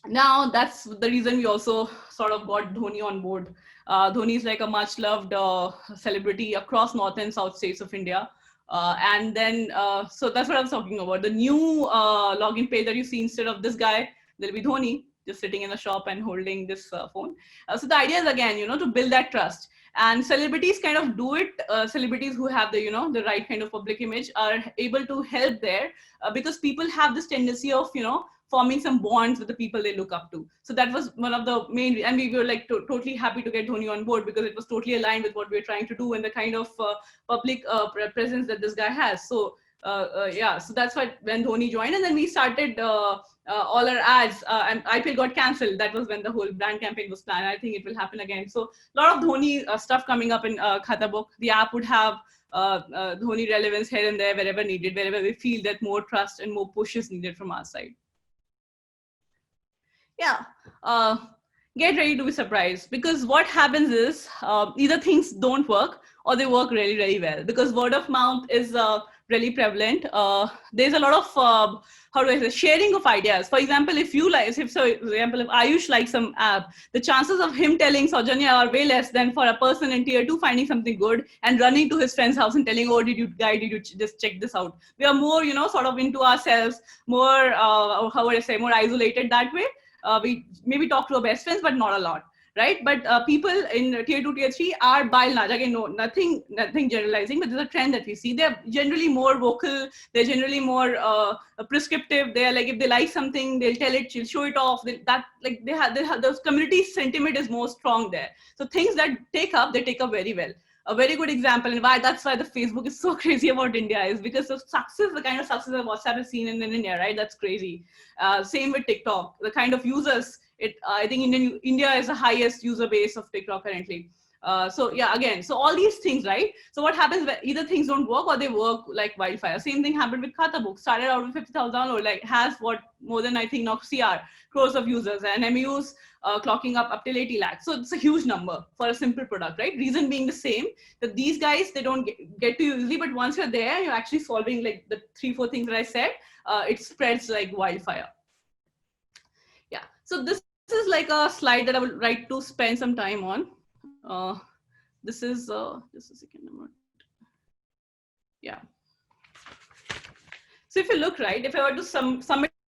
Now, that's the reason we also sort of got Dhoni on board. Dhoni is a much loved celebrity across North and South states of India. And then, so that's what I was talking about. The new login page that you see, instead of this guy, there'll be Dhoni just sitting in the shop and holding this phone. So the idea is, again, to build that trust. And celebrities kind of do it. Celebrities who have the, the right kind of public image are able to help there because people have this tendency of, forming some bonds with the people they look up to. So that was one of the main, and we were totally happy to get Dhoni on board because it was totally aligned with what we're trying to do and the kind of public presence that this guy has. So yeah, so that's why when Dhoni joined, and then we started all our ads and IPL got cancelled. That was when the whole brand campaign was planned. I think it will happen again. So a lot of Dhoni stuff coming up in Khatabook. The app would have Dhoni relevance here and there wherever needed, wherever we feel that more trust and more push is needed from our side. Yeah. get ready to be surprised, because what happens is either things don't work or they work really, really well, because word of mouth is really prevalent. There's a lot of how do I say, sharing of ideas. For example, if you like, if so, for example, if Ayush likes some app, the chances of him telling Saujanya are way less than for a person in tier 2 finding something good and running to his friend's house and telling, oh, did you just check this out? We are more, sort of into ourselves, more how would I say, more isolated that way. We maybe talk to our best friends, but not a lot, right? But people in tier 2, tier 3 are by and large, again, no, nothing generalizing, but there's a trend that we see. They're generally more vocal. They're generally more prescriptive. They're like, if they like something, they'll tell it, show it off. They have those community sentiment is more strong there. So things that they take up very well. A very good example, and that's why the Facebook is so crazy about India, is because of success, the kind of success that WhatsApp is seen in India, right? That's crazy. Same with TikTok, the kind of users, I think India is the highest user base of TikTok currently. So yeah, again, so all these things, right? So what happens when either things don't work or they work like wildfire. Same thing happened with Khatabook. Started out with 50,000 downloads, like has what more than I think now crores of users, and MAUs clocking up till 80 lakhs. So it's a huge number for a simple product, right? Reason being the same, that these guys, they don't get to you easily, but once you're there, you're actually solving like the 3-4 things that I said, it spreads like wildfire. Yeah, so this is like a slide that I would like to spend some time on. This is just a second. Yeah. So if you look, right, if I were to sum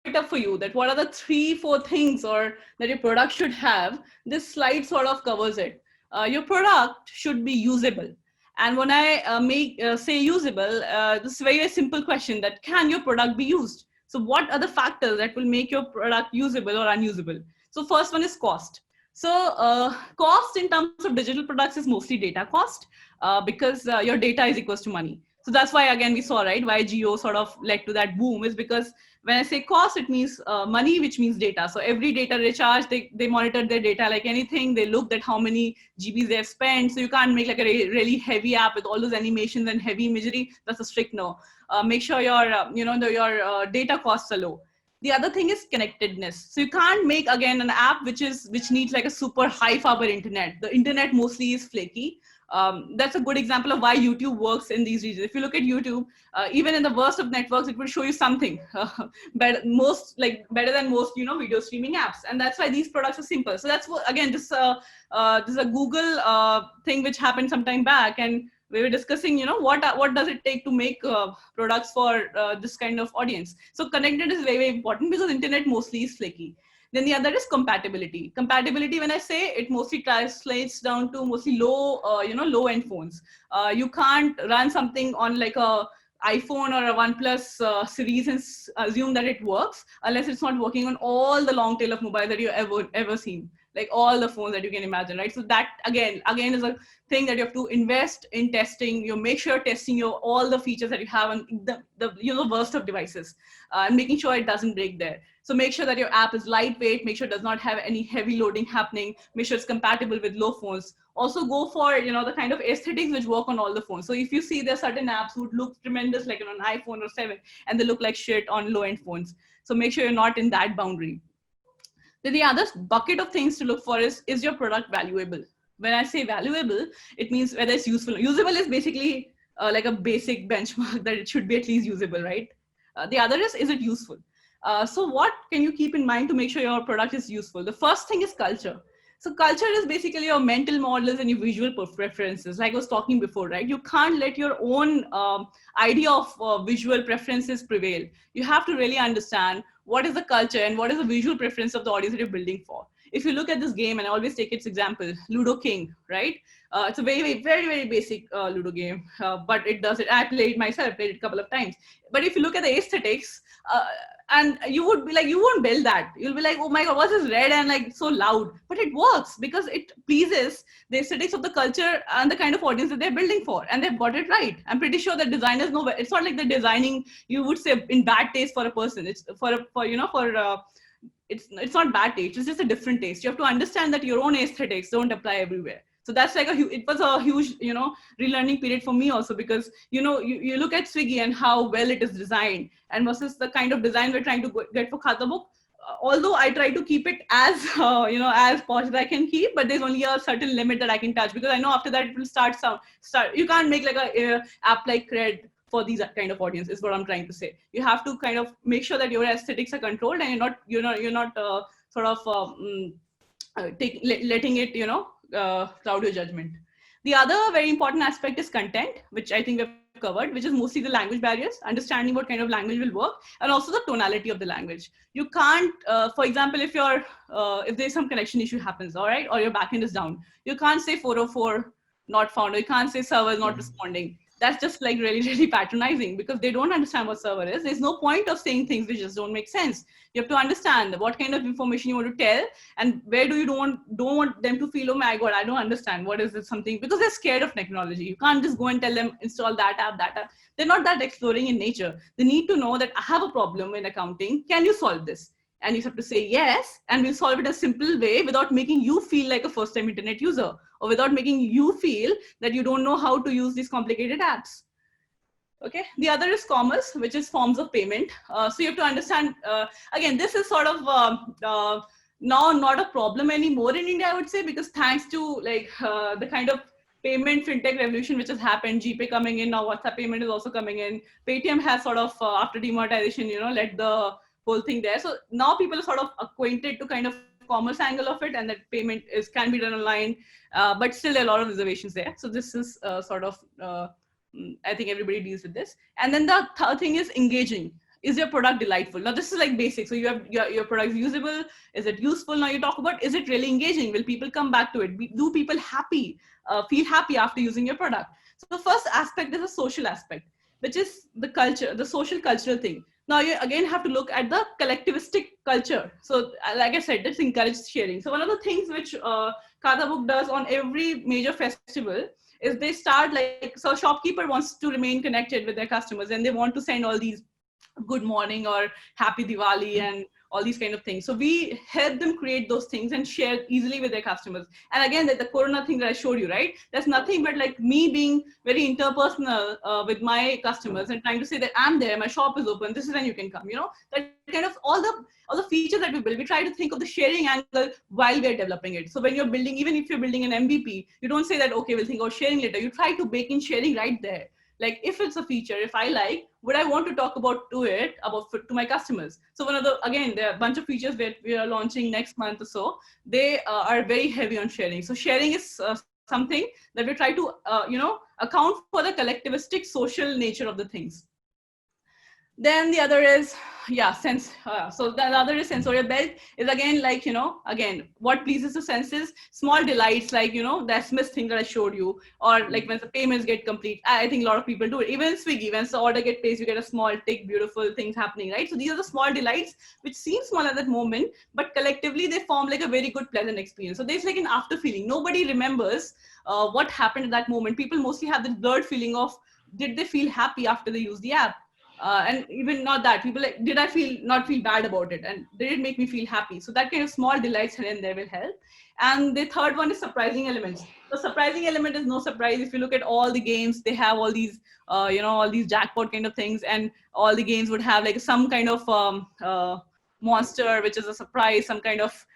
it up for you, that what are the 3-4 things or that your product should have, this slide sort of covers it. Your product should be usable. And when I say usable, this is a very simple question, that can your product be used? So what are the factors that will make your product usable or unusable? So first one is cost. So cost in terms of digital products is mostly data cost, because your data is equals to money. So that's why, again, we saw, right, why Jio sort of led to that boom, is because when I say cost, it means money, which means data. So every data recharge, they monitored their data like anything. They looked at how many GBs they have spent. So you can't make like a really heavy app with all those animations and heavy imagery. That's a strict no. Make sure your your data costs are low. The other thing is connectedness. So you can't make, again, an app which needs like a super high fiber internet. The internet mostly is flaky. That's a good example of why YouTube works in these regions. If you look at YouTube, even in the worst of networks, it will show you something better than most video streaming apps, and that's why these products are simple. So that's what, again, this is a Google thing which happened some time back, and we were discussing, what does it take to make products for this kind of audience. So connected is very, very important, because internet mostly is flaky. Then the other is compatibility. Compatibility, when I say, it mostly translates down to mostly low, low-end phones. You can't run something on like a iPhone or a OnePlus series and assume that it works, unless it's not working on all the long tail of mobile that you've ever seen, like all the phones that you can imagine, right? So that again is a thing that you have to invest in testing. You make sure testing all the features that you have on the worst of devices, and making sure it doesn't break there. So make sure that your app is lightweight, make sure it does not have any heavy loading happening, make sure it's compatible with low phones. Also go for, the kind of aesthetics which work on all the phones. So if you see there are certain apps would look tremendous like on an iPhone or 7, and they look like shit on low-end phones. So make sure you're not in that boundary. Then the other bucket of things to look for is your product valuable? When I say valuable, it means whether it's useful. Usable is basically like a basic benchmark that it should be at least usable, right? The other is it useful? So what can you keep in mind to make sure your product is useful? The first thing is culture. So culture is basically your mental models and your visual preferences, like I was talking before, right? You can't let your own idea of visual preferences prevail. You have to really understand what is the culture and what is the visual preference of the audience that you're building for. If you look at this game, and I always take its example, Ludo King, right? It's a very, very, very basic Ludo game, but it does it. I played myself, played it a couple of times. But if you look at the aesthetics, and you would be like, you won't build that. You'll be like, oh my God, what's this red and like so loud? But it works because it pleases the aesthetics of the culture and the kind of audience that they're building for. And they've got it right. I'm pretty sure that designers know. It's not like they're designing, you would say, in bad taste for a person. It's it's not bad taste. It's just a different taste. You have to understand that your own aesthetics don't apply everywhere. So that's like it was a huge, relearning period for me also, because, you look at Swiggy and how well it is designed, and versus the kind of design we're trying to get for Khatabook. although I try to keep it as as posh as I can keep, but there's only a certain limit that I can touch, because I know after that it will start. You can't make like a app like Cred for these kind of audience, is what I'm trying to say. You have to kind of make sure that your aesthetics are controlled, and you're not sort of letting it cloud your judgment. The other very important aspect is content, which I think we've covered, which is mostly the language barriers, understanding what kind of language will work, and also the tonality of the language. You can't, for example, if there's some connection issue happens, all right, or your backend is down, you can't say 404 not found, or you can't say server is not responding. That's just like really, really patronizing, because they don't understand what server is. There's no point of saying things which just don't make sense. You have to understand what kind of information you want to tell, and where do you don't want them to feel, oh my God, I don't understand. What is this something? Because they're scared of technology. You can't just go and tell them install that app. They're not that exploring in nature. They need to know that I have a problem in accounting. Can you solve this? And you have to say yes, and we'll solve it a simple way without making you feel like a first-time internet user, or without making you feel that you don't know how to use these complicated apps. Okay. The other is commerce, which is forms of payment. So you have to understand, again, this is sort of now not a problem anymore in India, I would say, because thanks to like the kind of payment fintech revolution which has happened, GPay coming in, now WhatsApp payment is also coming in. Paytm has sort of, after demonetization, led the whole thing there. So now people are sort of acquainted to kind of commerce angle of it, and that payment can be done online, but still there are a lot of reservations there. So this is sort of, I think everybody deals with this. And then the third thing is engaging. Is your product delightful? Now this is like basic. So you have your product usable. Is it useful? Now you talk about, is it really engaging? Will people come back to it? Do people feel happy after using your product? So the first aspect is a social aspect, which is the culture, the social cultural thing. Now you again have to look at the collectivistic culture. So like I said, this encourages sharing. So one of the things which Khatabook does on every major festival is they start like, so shopkeeper wants to remain connected with their customers, and they want to send all these good morning or happy Diwali and all these kind of things. So we help them create those things and share easily with their customers. And again, the Corona thing that I showed you, right? That's nothing but like me being very interpersonal with my customers and trying to say that I'm there, my shop is open, this is when you can come, that kind of all the features that we build, we try to think of the sharing angle while we're developing it. So when you're building, even if you're building an MVP, you don't say that, okay, we'll think of sharing later. You try to bake in sharing right there. Like if it's a feature, if I like, would I want to talk about to my customers? So again, there are a bunch of features that we are launching next month or so. They are very heavy on sharing. So sharing is something that we try to, account for the collectivistic social nature of the things. Then the other is, so the other is sensorial belt, is again, like, again, what pleases the senses, small delights, like, that Smith thing that I showed you, or like when the payments get complete. I think a lot of people do it. Even Swiggy, when the order get placed, you get a small tick, beautiful things happening, right? So these are the small delights, which seem small at that moment, but collectively they form like a very good, pleasant experience. So there's like an after feeling. Nobody remembers what happened at that moment. People mostly have this blurred feeling of, did they feel happy after they use the app? And even not that, people like, did I not feel bad about it, and did it make me feel happy? So that kind of small delights here and there will help. And the third one is surprising elements. The surprising element is no surprise. If you look at all the games, they have all these all these jackpot kind of things, and all the games would have like some kind of monster which is a surprise, some kind of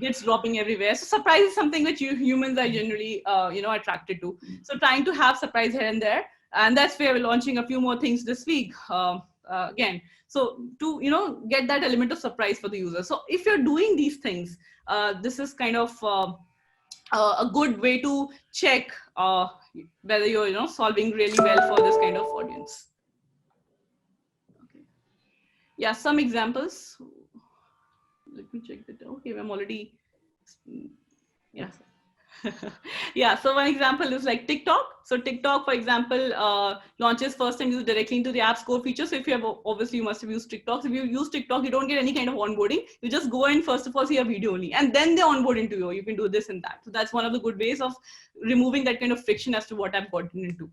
gifts dropping everywhere. So surprise is something which humans are generally attracted to. So trying to have surprise here and there. And that's where we're launching a few more things this week, again. So to, get that element of surprise for the user. So if you're doing these things, this is kind of a good way to check whether you're, solving really well for this kind of audience. Okay. Yeah, some examples. Let me check that. Okay, I'm already, yeah. Yeah, so one example is like TikTok. So TikTok, for example, launches first time used directly into the app's core feature. So if you have, obviously you must have used TikTok. So if you use TikTok, you don't get any kind of onboarding. You just go in, first of all, see a video only, and then they onboard into you. You can do this and that. So that's one of the good ways of removing that kind of friction as to what I've gotten into.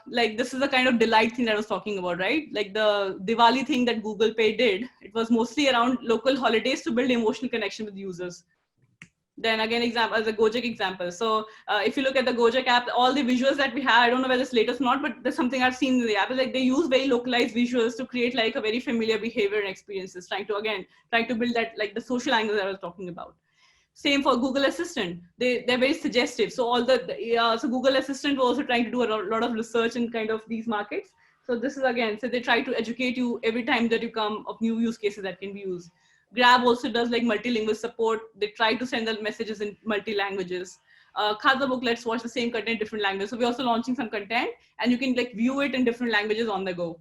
Like this is the kind of delight thing that I was talking about, right? Like the Diwali thing that Google Pay did, it was mostly around local holidays to build emotional connection with users. Then again, example as a Gojek example. So if you look at the Gojek app, all the visuals that we have, I don't know whether it's latest or not, but there's something I've seen in the app. Is like they use very localized visuals to create like a very familiar behavior and experiences, trying to build that like the social angle that I was talking about. Same for Google Assistant. They're very suggestive. So so Google Assistant was also trying to do a lot of research in kind of these markets. So this is again, so they try to educate you every time that you come of new use cases that can be used. Grab also does like multilingual support. They try to send the messages in multi languages. Khatabook lets watch the same content in different languages. So we're also launching some content and you can like view it in different languages on the go.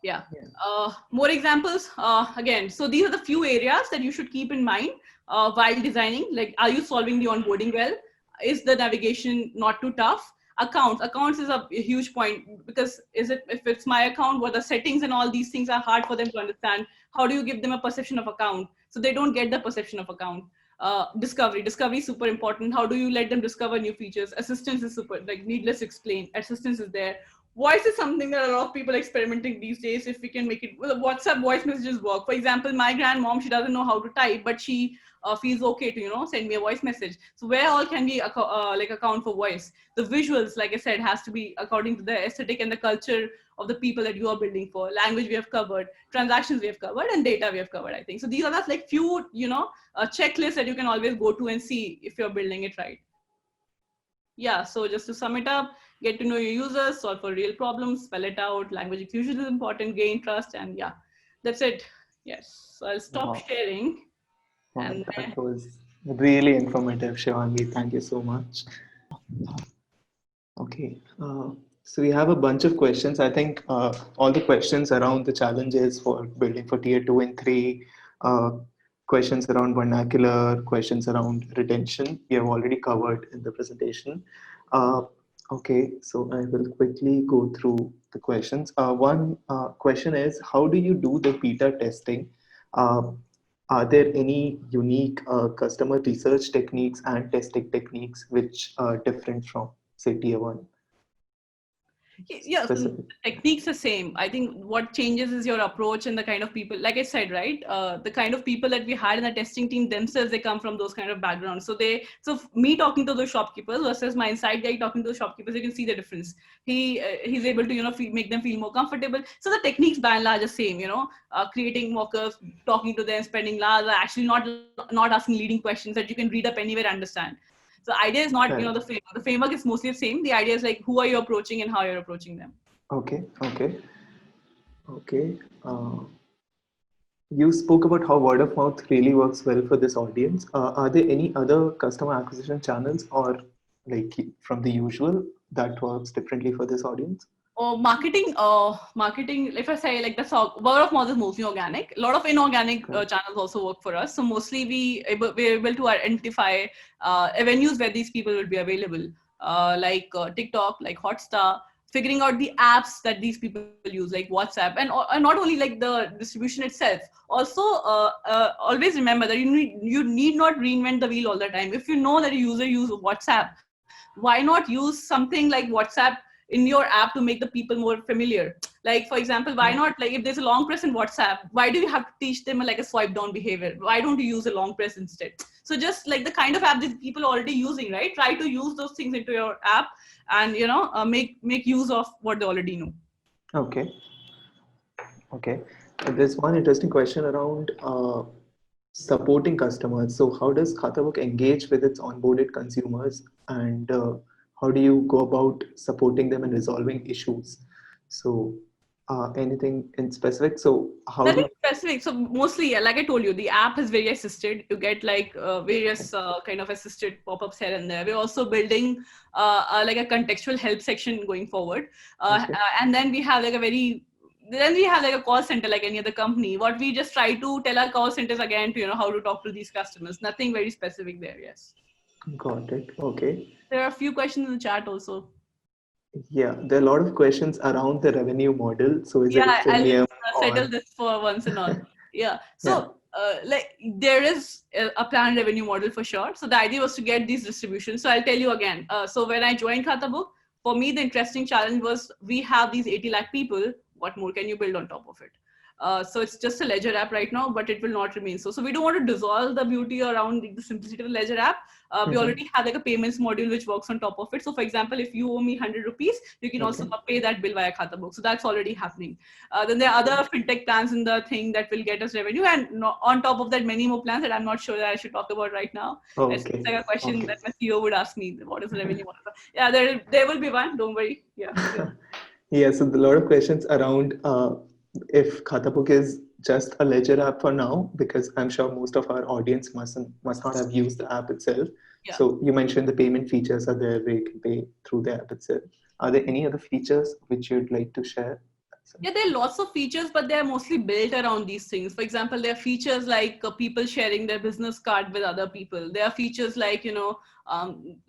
Yeah. More examples. Again, so these are the few areas that you should keep in mind while designing. Like, are you solving the onboarding well? Is the navigation not too tough? Accounts is a huge point, because if it's my account, what the settings and all these things are hard for them to understand. How do you give them a perception of account so they don't get the perception of account? Discovery is super important. How do you let them discover new features? Assistance is super, like needless to explain. Assistance is there. Voice is something that a lot of people are experimenting these days. If we can make it, well, WhatsApp voice messages work. For example, my grandmom, she doesn't know how to type, but she feels okay to send me a voice message. So where all can we like account for voice? The visuals, like I said, has to be according to the aesthetic and the culture of the people that you are building for. Language we have covered, transactions we have covered, and data we have covered, I think. So these are just like few checklists that you can always go to and see if you're building it right. Yeah, so just to sum it up, get to know your users, solve for real problems, spell it out, language inclusion is important, gain trust, and yeah, that's it. Yes, so I'll stop sharing. And that was really informative, Shivangi. Thank you so much. Okay, so we have a bunch of questions. I think all the questions around the challenges for building for tier 2 and 3, questions around vernacular, questions around retention, we have already covered in the presentation. Okay, so I will quickly go through the questions. One question is, how do you do the beta testing? Are there any unique customer research techniques and testing techniques which are different from, say, tier 1? Yeah, so the techniques are same. I think what changes is your approach and the kind of people, like I said, right? The kind of people that we had in the testing team themselves, they come from those kind of backgrounds. So me talking to those shopkeepers versus my inside guy talking to the shopkeepers, you can see the difference. He's able to make them feel more comfortable. So the techniques by and large are same. Creating mock-ups, talking to them, spending hours, actually not asking leading questions that you can read up anywhere and understand. So the idea is not, the framework. The framework is mostly the same. The idea is like, who are you approaching and how you're approaching them. Okay. You spoke about how word of mouth really works well for this audience. Are there any other customer acquisition channels or like from the usual that works differently for this audience? Marketing, if I say like word of mouth is mostly organic. A lot of inorganic channels also work for us. So mostly we're able to identify avenues where these people will be available, like TikTok, like Hotstar, figuring out the apps that these people use, like WhatsApp, and not only like the distribution itself. Also, always remember that you need not reinvent the wheel all the time. If you know that a user uses WhatsApp, why not use something like WhatsApp in your app to make the people more familiar? Like, for example, why not, like if there's a long press in WhatsApp, why do you have to teach them like a swipe down behavior? Why don't you use a long press instead? So just like the kind of app that people are already using, right? Try to use those things into your app and, make use of what they already know. Okay. There's one interesting question around supporting customers. So how does Khatabook engage with its onboarded consumers, and how do you go about supporting them and resolving issues? So anything in specific? So specific. So mostly, like I told you, the app is very assisted. You get like various kind of assisted pop-ups here and there. We're also building like a contextual help section going forward. And then we have like a call center like any other company. What we just try to tell our call centers again to, how to talk to these customers. Nothing very specific there, yes. Got it. Okay. There are a few questions in the chat also. Yeah, there are a lot of questions around the revenue model. So I'll settle this for once and all. Yeah. So like there is a planned revenue model for sure. So the idea was to get these distributions. So I'll tell you again. So when I joined Khatabook, for me, the interesting challenge was we have these 80 lakh people. What more can you build on top of it? So it's just a ledger app right now, but it will not remain so. So we don't want to dissolve the beauty around the simplicity of the ledger app. We already have like a payments module which works on top of it. So for example, if you owe me 100 rupees, you can also pay that bill via Khata book. So that's already happening. Then there are other fintech plans in the thing that will get us revenue. And on top of that, many more plans that I'm not sure that I should talk about right now. It's like a question that my CEO would ask me, what is the revenue? Yeah, there will be one. Don't worry. Yeah. Yeah, so a lot of questions around if Khatabook is just a ledger app for now, because I'm sure most of our audience must not have used the app itself. Yeah. So you mentioned the payment features are there where you can pay through the app itself. Are there any other features which you'd like to share? Yeah, there are lots of features, but they're mostly built around these things. For example, there are features like people sharing their business card with other people. There are features like,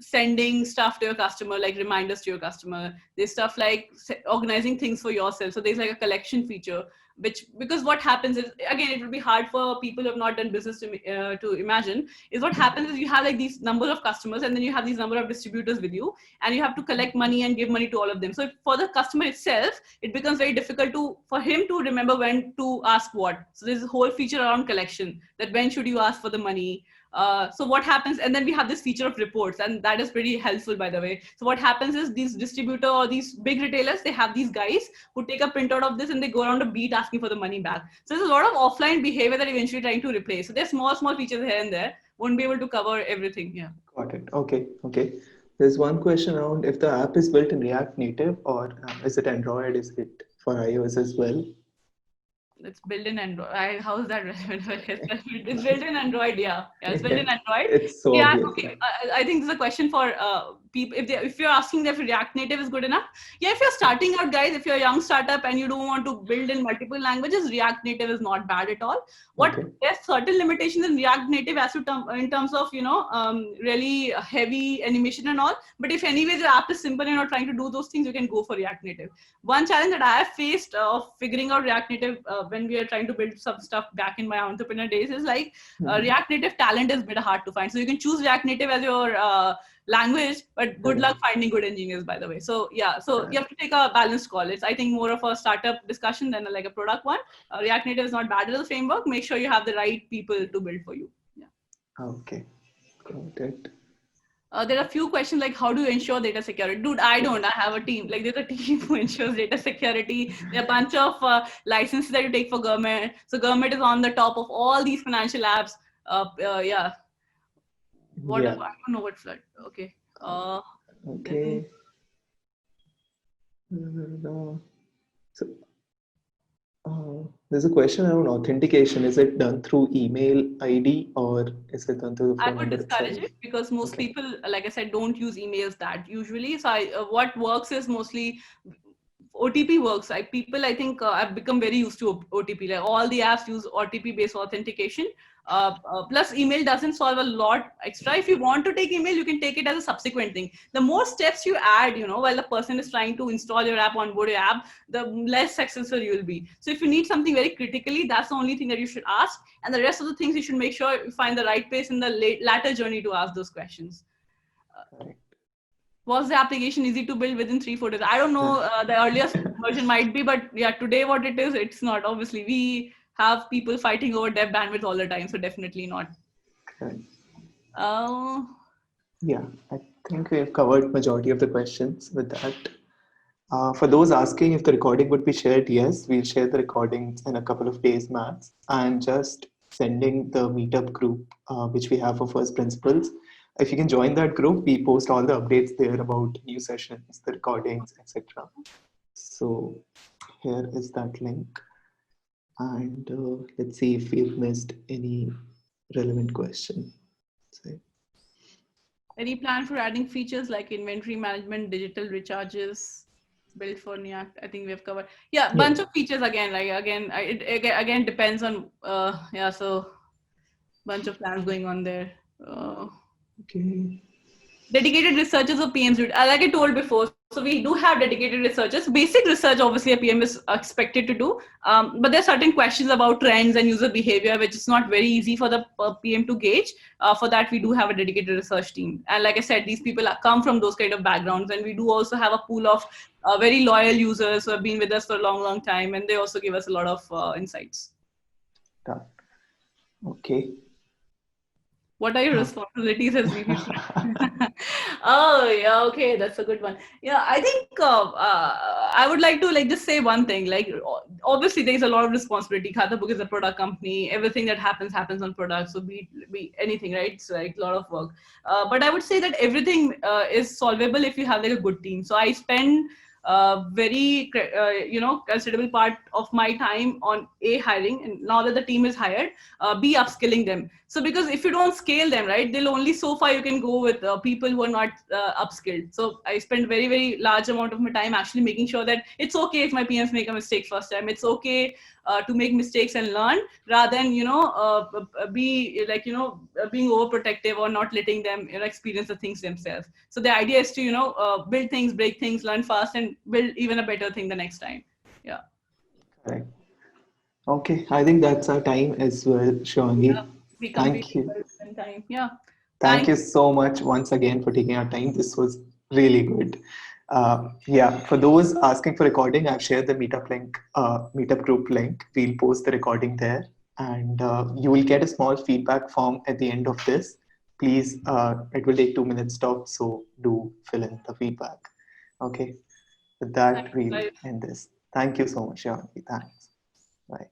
sending stuff to your customer, like reminders to your customer. There's stuff like organizing things for yourself. So there's like a collection feature, because what happens is, again, it will be hard for people who have not done business to imagine, is what happens is you have like these number of customers and then you have these number of distributors with you, and you have to collect money and give money to all of them. So for the customer itself, it becomes very difficult for him to remember when to ask what. So there's a whole feature around collection, that when should you ask for the money. So what happens, and then we have this feature of reports, and that is pretty helpful, by the way. So what happens is these distributor or these big retailers, they have these guys who take a printout of this and they go around a beat asking for the money back. So there's a lot of offline behavior that eventually trying to replace. So there's small features here and there. Won't be able to cover everything. Yeah. Got it. Okay. There's one question around if the app is built in React Native or is it Android? Is it for iOS as well? It's built in Android. How is that relevant? It's built in Android. Yeah, it's built in Android. It's so yeah. obvious. Okay. I think this is a question for people. If you're asking if React Native is good enough, yeah. If you're starting out, guys, if you're a young startup and you don't want to build in multiple languages, React Native is not bad at all. There's certain limitations in React Native in terms of really heavy animation and all. But if anyways the app is simple and you're not trying to do those things, you can go for React Native. One challenge that I have faced of figuring out React Native when we are trying to build some stuff back in my entrepreneur days is like React Native talent is a bit hard to find. So you can choose React Native as your language, but good luck finding good engineers, by the way. So yeah, so you have to take a balanced call. It's, I think, more of a startup discussion than like a product one. React Native is not bad as a framework. Make sure you have the right people to build for you. Yeah. Okay, got it. There are a few questions like, how do you ensure data security? Dude, I have a team. Like, there's a team who ensures data security. There are a bunch of licenses that you take for government. So government is on the top of all these financial apps. Yeah. I don't know what flood. Okay. Okay. So there's a question around authentication. Is it done through email ID or is it done through the phone number? I would discourage it because most people, like I said, don't use emails that usually. So what works is mostly OTP works. People, I think, have become very used to OTP. Like all the apps use OTP-based authentication. Plus, email doesn't solve a lot extra. If you want to take email, you can take it as a subsequent thing. The more steps you add, while the person is trying to install your app, onboard your app, the less successful you will be. So if you need something very critically, that's the only thing that you should ask. And the rest of the things, you should make sure you find the right place in the latter journey to ask those questions. Was the application easy to build within 3-4 days? I don't know. The earliest version might be, but yeah, today what it is, it's not. Obviously, we have people fighting over dev bandwidth all the time, so definitely not. Okay. Yeah, I think we have covered majority of the questions with that. For those asking if the recording would be shared, yes, we'll share the recordings in a couple of days max. I'm just sending the meetup group, which we have for First Principles. If you can join that group, we post all the updates there about new sessions, the recordings, etc. So here is that link. And let's see if we've missed any relevant question. Any plan for adding features like inventory management, digital recharges built for React? I think we have covered. Yeah, bunch of features again. Like it again depends on. So bunch of plans going on there. Okay. Dedicated researchers or PMs, like I told before, so we do have dedicated researchers. Basic research, obviously, a PM is expected to do, but there are certain questions about trends and user behavior, which is not very easy for the PM to gauge. For that, we do have a dedicated research team. And like I said, these people come from those kind of backgrounds, and we do also have a pool of very loyal users who have been with us for a long time, and they also give us a lot of insights. Done. Okay. What are your responsibilities as VP? Oh, yeah, okay, that's a good one. Yeah, I think I would like to like just say one thing. Like, obviously, there is a lot of responsibility. Khata Book is a product company. Everything that happens on product. So be anything, right? It's like a lot of work. But I would say that everything is solvable if you have like a good team. So I spend very considerable part of my time on hiring, and now that the team is hired, b upskilling them. So because if you don't scale them, right, they'll only so far you can go with people who are not upskilled. So I spend very large amount of my time actually making sure that it's okay if my PMs make a mistake first time. It's okay to make mistakes and learn, rather than be like being overprotective or not letting them experience the things themselves. So the idea is to build things, break things, learn fast, and build even a better thing the next time. Yeah. Correct. Okay, I think that's our time as well, Shivani. We Thank completely you. in time. Yeah. Thank Thank you so much once again for taking our time. This was really good. Yeah, for those asking for recording, I've shared the meetup link, meetup group link. We'll post the recording there, and you will get a small feedback form at the end of this. Please, it will take 2 minutes top, so do fill in the feedback. Okay, with that, Thanks, we'll guys. end this. Thank you so much, Shivani. Thanks. Bye.